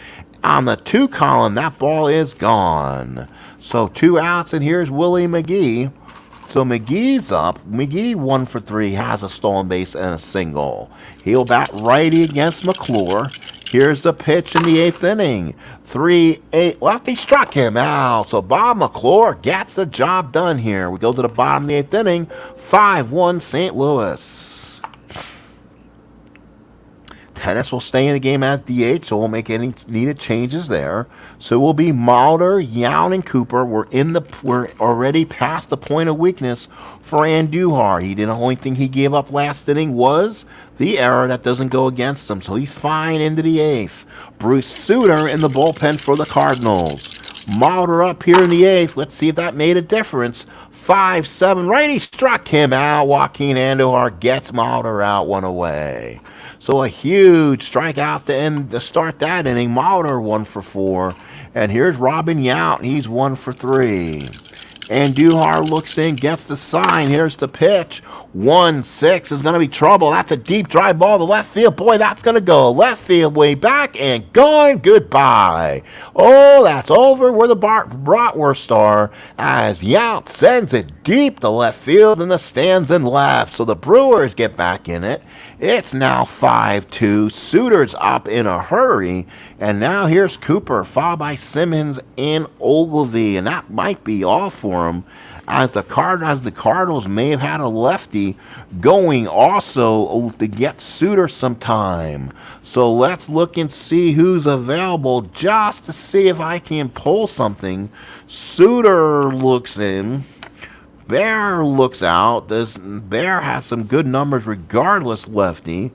A: On the 2 column, that ball is gone. So 2 outs, and here's Willie Mcgee. So McGee's up. McGee 1 for 3, has a stolen base and a single. He'll bat righty against McClure. Here's the pitch in the 8th inning. 3-8 lefty struck him out. So Bob McClure gets the job done here. We go to the bottom of the 8th inning. 5-1 St. Louis. Tennis will stay in the game as DH, so we'll make any needed changes there. So it will be Maldor, Young, and Cooper. We're already past the point of weakness for Anjujar. The only thing he gave up last inning was the error that doesn't go against him. So he's fine into the 8th. Bruce Sutter in the bullpen for the Cardinals. Maldor up here in the 8th. Let's see if that made a difference. 5-7. Righty struck him out. Joaquin Anjujar gets Maldor out, 1 away. So a huge strikeout to start that inning. Maldor 1 for 4. And here's Robin Yount. He's 1 for 3. Anjujar looks in, gets the sign. Here's the pitch. 1-6 is going to be trouble. That's a deep drive ball to left field. Boy, that's going to go left field way back and gone. Goodbye. Oh, that's over where the bratwurst are as Yount sends it deep to left field in the stands and left. So the Brewers get back in it. It's now 5-2. Suter's up in a hurry. And now here's Cooper, followed by Simmons and Obergfell. And that might be all for him. As the Cardinals may have had a lefty going also to get Suter some time. So let's look and see who's available just to see if I can pull something. Suter looks in. Bear looks out. Bear has some good numbers regardless, lefty.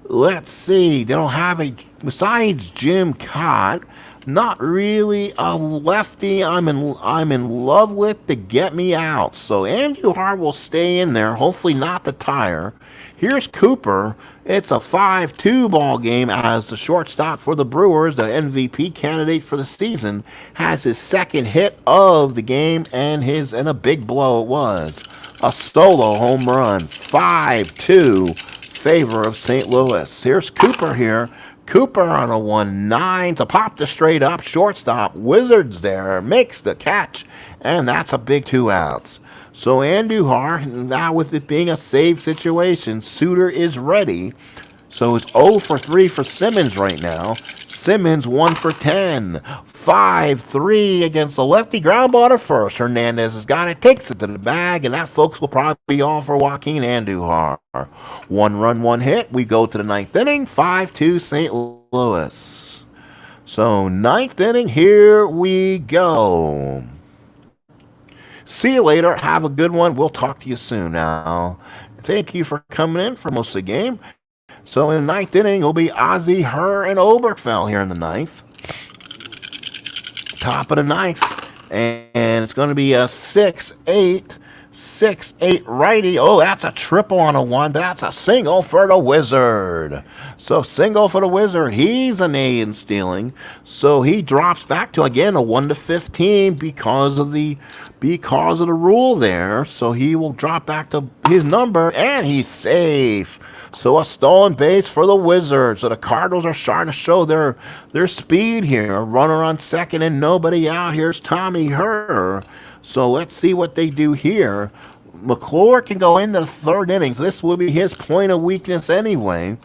A: Let's see. They don't have a, besides Jim Cott, not really a lefty I'm in love with to get me out. So Anjujar will stay in there, hopefully not the tire. Here's Cooper. It's a 5-2 ball game as the shortstop for the Brewers, the MVP candidate for the season, has his second hit of the game and a big blow it was. A solo home run. 5-2 favor of St. Louis. Here's Cooper here. Cooper on a 1-9 to pop the straight up shortstop. Wizards there makes the catch, and that's a big 2 outs. So Andujar, now with it being a save situation, Suter is ready. So it's 0 for 3 for Simmons right now. Simmons 1 for 10. 5-3 against the lefty. Ground ball to first. Hernandez has got it, takes it to the bag, and that, folks, will probably be all for Joaquin Andujar. 1 run, 1 hit. We go to the 9th inning. 5-2 St. Louis. So 9th inning, here we go. See you later. Have a good one. We'll talk to you soon now. Thank you for coming in for most of the game. So in the 9th inning, it'll be Ozzie, Her, and Obergfell here in the 9th. Top of the 9th. And it's going to be a 6-8 righty. Oh, that's a triple on a 1. That's a single for the Wizard. So single for the Wizard. He's an A in stealing. So he drops back to, again, a 1-15 because of the rule there. So he will drop back to his number, and he's safe. So a stolen base for the Wizards. So the Cardinals are starting to show their speed here. A runner on second and nobody out. Here's Tommy Herr. So let's see what they do here. McClure can go into the 3rd innings. This will be his point of weakness anyway.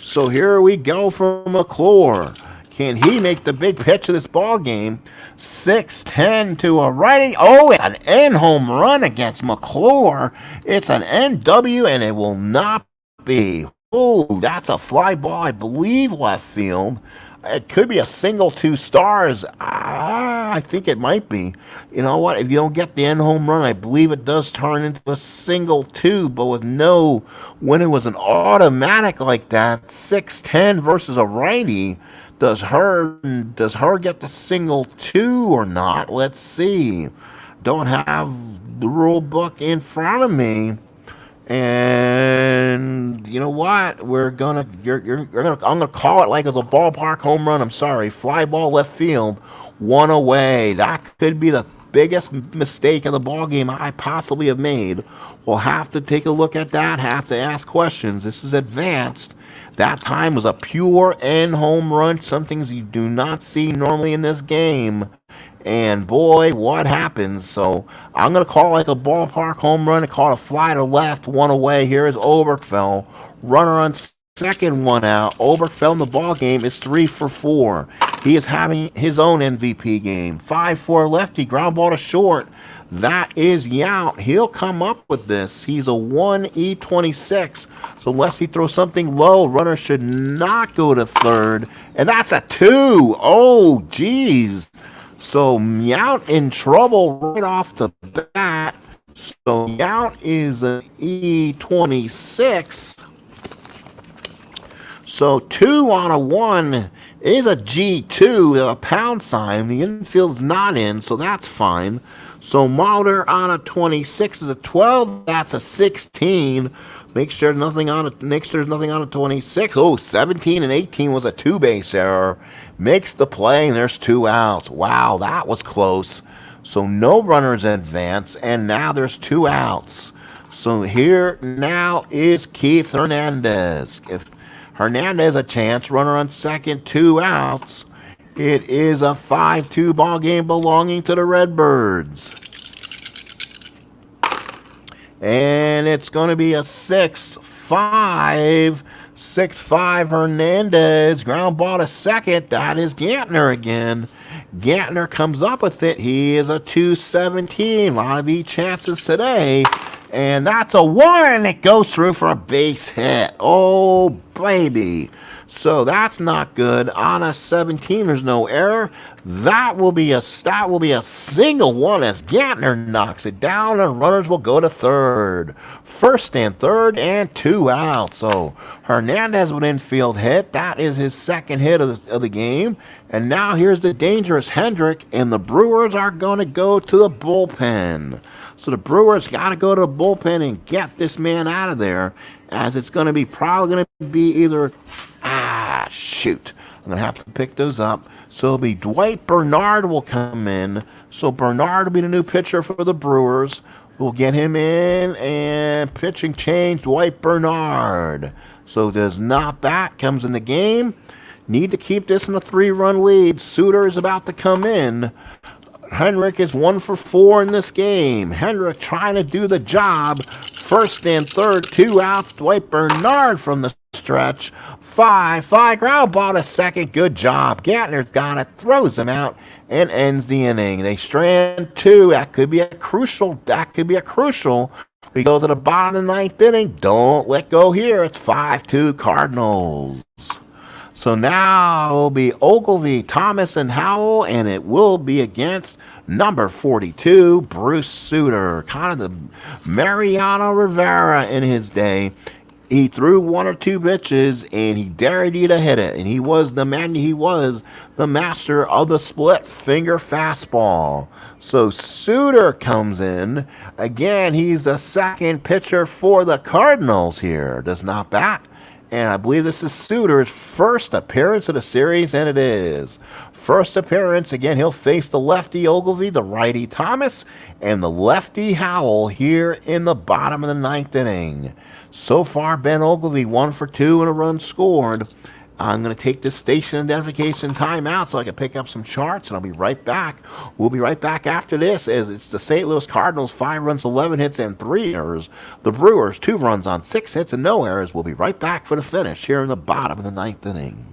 A: So here we go for McClure. Can he make the big pitch of this ball game? 6-10 to a righty. Oh, it's an end home run against McClure. It's an NW, and it will not be. Oh, that's a fly ball, I believe, left field. It could be a single 2 stars. I think it might be. You know what? If you don't get the end home run, I believe it does turn into a single 2, but with no, when it was an automatic like that, 6-10 versus a righty, does her get the single 2 or not? Let's see. Don't have the rule book in front of me. And you know what? I'm gonna call it like it's a ballpark home run. I'm sorry. Fly ball left field, 1 away. That could be the biggest mistake of the ball game I possibly have made. We'll have to take a look at that. Have to ask questions. This is advanced. That time was a pure end home run. Some things you do not see normally in this game. And boy, what happens? So I'm going to call it like a ballpark home run. I call it a fly to left, 1 away. Here is Obergfell. Runner on second, 1 out. Obergfell in the ball game is 3 for 4. He is having his own MVP game. 5-4 lefty, ground ball to short. That is Yount. He'll come up with this. He's a 1E26. So unless he throws something low, runner should not go to 3rd. And that's a 2. Oh, geez. So Yount in trouble right off the bat. So Yount is an E26. So 2 on a 1 is a G2, a pound sign. The infield's not in, so that's fine. So Maldor on a 26 is a 12. That's a 16. Make sure there's nothing on a 26. Oh, 17 and 18 was a 2-base error. Makes the play, and there's 2 outs. Wow, that was close. So no runners advance, and now there's 2 outs. So here now is Keith Hernandez. If Hernandez a chance, runner on second, 2 outs. It is a 5-2 ball game belonging to the Redbirds. And it's going to be a 6-5. 6-5 Hernandez. Ground ball to second. That is Gantner again. Gantner comes up with it. He is a 217. A lot of E chances today. And that's a 1. And it goes through for a base hit. Oh, baby. So that's not good. On a 17, there's no error. That will be a single 1 as Gantner knocks it down, and runners will go to third. First and third, and 2 outs. So Hernandez with infield hit. That is his second hit of the game. And now here's the dangerous Hendrick, and the Brewers are going to go to the bullpen. So the Brewers got to go to the bullpen and get this man out of there, as it's going to be probably going to be either, shoot. I'm going to have to pick those up. So it'll be Dwight Bernard will come in. So Bernard will be the new pitcher for the Brewers. We'll get him in, and pitching change, Dwight Bernard. So does not bat, comes in the game. Need to keep this in a 3-run lead. Suter is about to come in. Hendrick is 1 for 4 in this game. Hendrick trying to do the job. First and third, 2 outs. Dwight Bernard from the stretch. 5-5 ground ball to second. Good job. Gantner's got it. Throws him out and ends the inning. They strand 2. That could be a crucial. We go to the bottom of the 9th inning. Don't let go here. It's 5-2 Cardinals. So now it will be Obergfell, Thomas, and Howell, and it will be against number 42, Bruce Suter. Kind of the Mariano Rivera in his day. He threw 1 or 2 pitches, and he dared you to hit it. And he was the master of the split finger fastball. So Suter comes in. Again, he's the second pitcher for the Cardinals here. Does not bat. And I believe this is Suter's first appearance of the series, and it is. First appearance, again, he'll face the lefty Obergfell, the righty Thomas, and the lefty Howell here in the bottom of the 9th inning. So far, Ben Obergfell 1 for 2 and a run scored. I'm going to take this station identification timeout so I can pick up some charts, and I'll be right back. We'll be right back after this, as it's the St. Louis Cardinals, 5 runs, 11 hits, and 3 errors. The Brewers, 2 runs on 6 hits and no errors. We'll be right back for the finish here in the bottom of the 9th inning.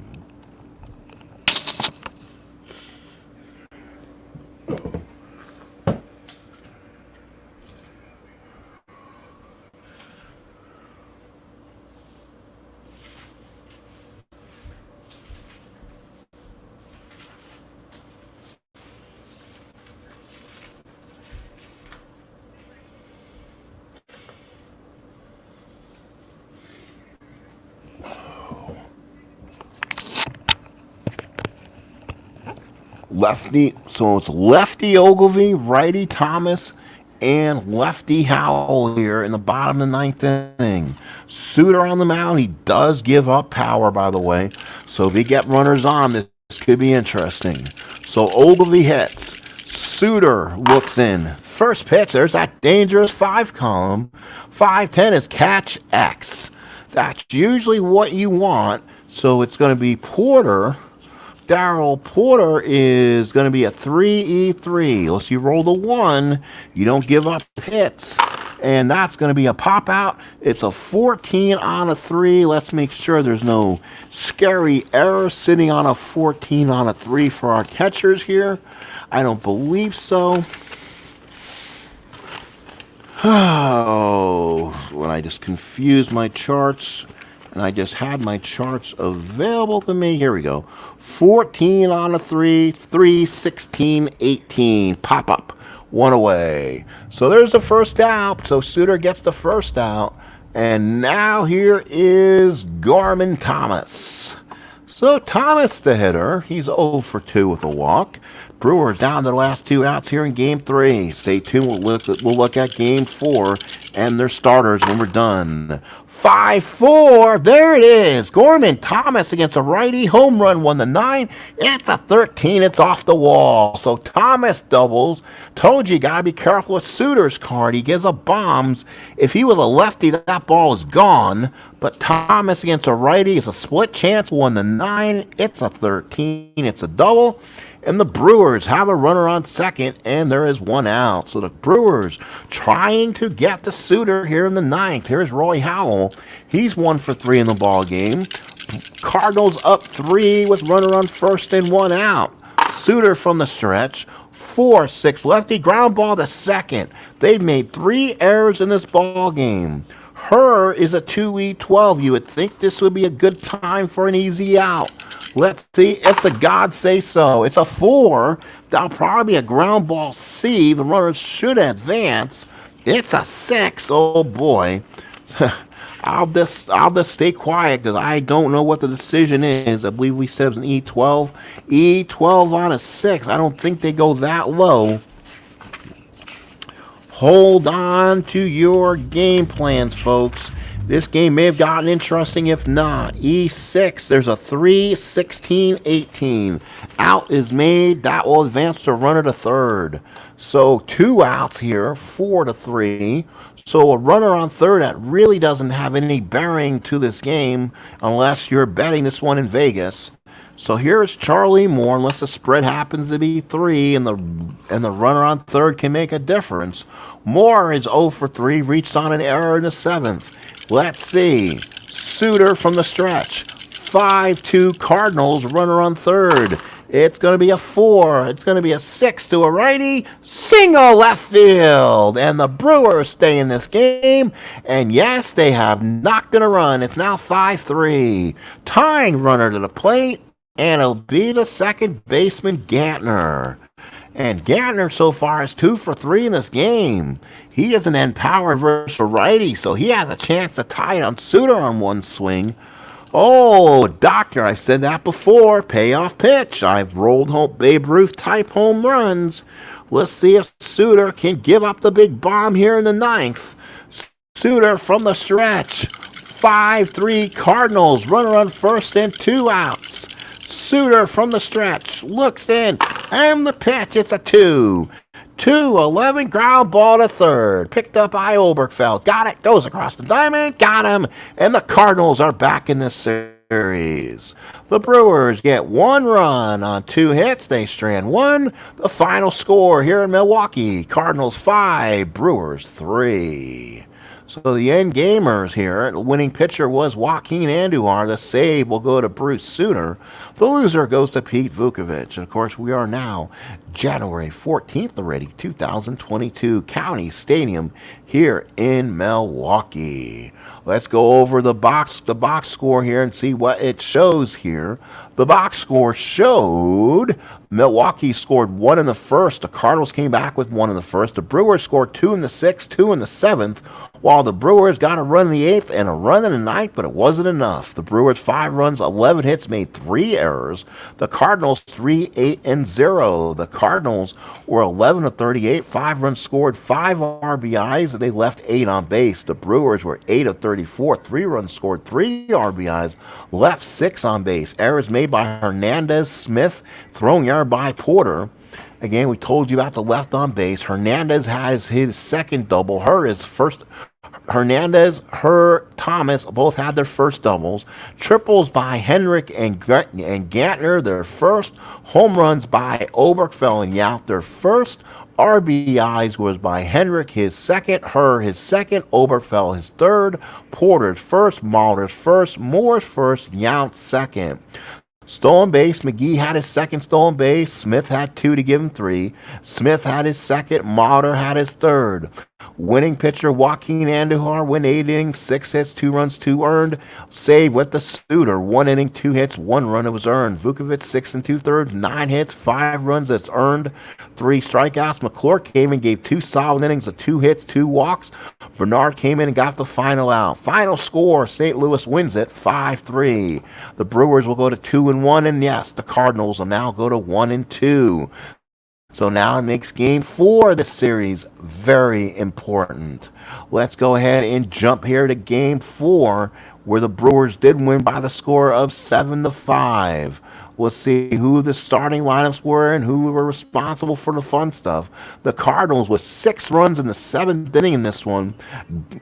A: Lefty, so it's lefty Obergfell, righty Thomas, and lefty Howell here in the bottom of the 9th inning. Suter on the mound. He does give up power, by the way. So if we get runners on, this could be interesting. So Obergfell hits. Suter looks in. First pitch, there's that dangerous 5 column. 5-10 is catch X. That's usually what you want. So it's going to be Porter. Darryl Porter is going to be a 3-E-3. Unless you roll the 1, you don't give up hits. And that's going to be a pop out. It's a 14 on a 3. Let's make sure there's no scary error sitting on a 14 on a 3 for our catchers here. I don't believe so. Oh, when I just confused my charts. And I just had my charts available to me. Here we go. 14 on a 3, 3, 16, 18. Pop up. 1 away. So there's the first out. So Suter gets the first out. And now here is Gorman Thomas. So Thomas, the hitter, he's 0 for 2 with a walk. Brewers down to the last 2 outs here in Game 3. Stay tuned. We'll look at Game 4 and their starters when we're done. 5-4. There it is. Gorman Thomas against a righty. Home run won the 9. It's a 13. It's off the wall. So Thomas doubles. Told you got to be careful with Suter's card. He gives up bombs. If he was a lefty, that ball is gone. But Thomas against a righty is a split chance. Won the 9. It's a 13. It's a double. And the Brewers have a runner on second, and there is one out. So the Brewers trying to get to Suter here in the 9th. Here's Roy Howell. He's 1 for 3 in the ball game. Cardinals up 3 with runner on first and one out. Suter from the stretch. 4-6 lefty. Ground ball to second. They've made 3 errors in this ball game. Her is a 2E12. You would think this would be a good time for an easy out. Let's see if the gods say so. It's a 4. That'll probably be a ground ball C. The runners should advance. It's a 6. Oh boy. I'll just stay quiet because I don't know what the decision is. I believe we said it was an E12. E12 on a 6. I don't think they go that low. Hold on to your game plans, folks. This game may have gotten interesting if not. E6, there's a 3, 16, 18. Out is made. That will advance the runner to third. So 2 outs here, 4-3. So a runner on third, that really doesn't have any bearing to this game unless you're betting this one in Vegas. So here's Charlie Moore, unless the spread happens to be 3 and the runner on third can make a difference. Moore is 0 for 3, reached on an error in the 7th. Let's see. Suter from the stretch. 5-2 Cardinals, runner on third. It's going to be a 4. It's going to be a 6 to a righty. Single left field. And the Brewers stay in this game. And yes, they have not going to run. It's now 5-3. Tying runner to the plate. And it'll be the second baseman, Gantner. And Gantner so far is 2 for 3 in this game. He is an end power versus a righty, so he has a chance to tie it on Suter on one swing. Oh, doctor, I've said that before. Payoff pitch. I've rolled home Babe Ruth type home runs. Let's see if Suter can give up the big bomb here in the 9th. Suter from the stretch. 5-3 Cardinals. Runner on first and 2 outs. Suter from the stretch. Looks in. And the pitch. It's a 2. 2-11 ground ball to third. Picked up by Obergfell. Got it. Goes across the diamond. Got him. And the Cardinals are back in this series. The Brewers get 1 run on 2 hits. They strand 1. The final score here in Milwaukee. Cardinals 5. Brewers 3. So the end gamers here, the winning pitcher was Joaquin Andujar. The save will go to Bruce Suter. The loser goes to Pete Vuckovich. And of course, we are now January 14th already, 2022, County Stadium here in Milwaukee. Let's go over the box score here and see what it shows here. The box score showed Milwaukee scored 1 in the first. The Cardinals came back with 1 in the first. The Brewers scored 2 in the 6th, 2 in the 7th, while the Brewers got a run in the 8th and a run in the 9th, but it wasn't enough. The Brewers 5 runs, 11 hits, made 3 errors. The Cardinals 3, 8, and 0. The Cardinals were 11 of 38, 5 runs scored, 5 RBIs, and they left 8 on base. The Brewers were 8 of 34, 3 runs scored, 3 RBIs, left 6 on base. Errors made by Hernandez, Smith, thrown yard by Porter. Again, we told you about the left on base. Hernandez has his second double. Hernandez, Thomas both had their first doubles. Triples by Hendrick and Gantner, their first. Home runs by Obergfell and Yount, their first. RBIs was by Hendrick, his second. His second. Obergfell, his third. Porter's first. Maldor's first. Moore's first. Yount second. Stolen base, McGee had his second stolen base. Smith had 2 to give him 3. Smith had his second. Maldor had his third. Winning pitcher Joaquin Andujar went 8 innings, 6 hits, 2 runs, 2 earned. Save with the Suter, 1 inning, 2 hits, 1 run it was earned. Vuckovich 6 2/3, 9 hits, 5 runs that's earned, 3 strikeouts. McClure came and gave 2 solid innings of 2 hits, 2 walks. Bernard came in and got the final out. Final score, St. Louis wins it 5-3. The Brewers will go to 2-1, and yes, the Cardinals will now go to 1-2. So now it makes game 4 of the series very important. Let's go ahead and jump here to game 4, where the Brewers did win by the score of 7-5. We'll see who the starting lineups were and who were responsible for the fun stuff. The Cardinals, with 6 runs in the 7th inning in this one,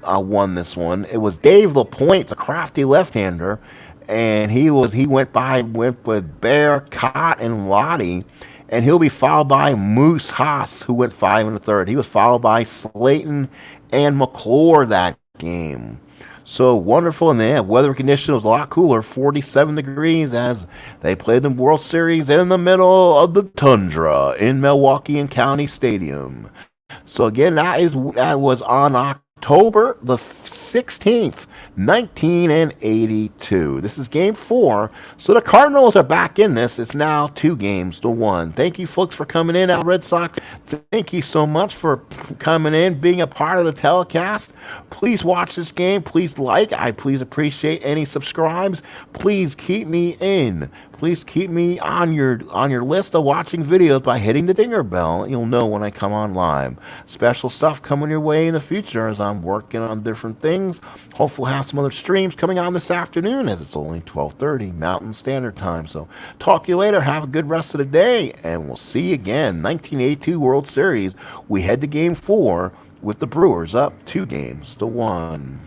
A: won this one. It was Dave LaPointe, the crafty left-hander, and he went with Bear, Cott, and Lottie, and he'll be followed by Moose Haas, who went 5 in the 3rd. He was followed by Slayton and McClure that game. So wonderful, and the weather condition was a lot cooler, 47 degrees, as they played the World Series in the middle of the tundra in Milwaukee and County Stadium. So again, that was on October the 16th, 1982. This is game 4. So the Cardinals are back in this. It's now 2-1. Thank you, folks, for coming in. Our Red Sox, thank you so much for coming in, being a part of the telecast. Please watch this game. Please like. I please appreciate any subscribes. Please keep me in. Please keep me on your list of watching videos by hitting the dinger bell. You'll know when I come on live. Special stuff coming your way in the future as I'm working on different things. Hopefully we'll have some other streams coming on this afternoon, as it's only 12:30 Mountain Standard Time. So talk to you later. Have a good rest of the day, and we'll see you again. 1982 World Series. We head to game 4 with the Brewers up 2-1.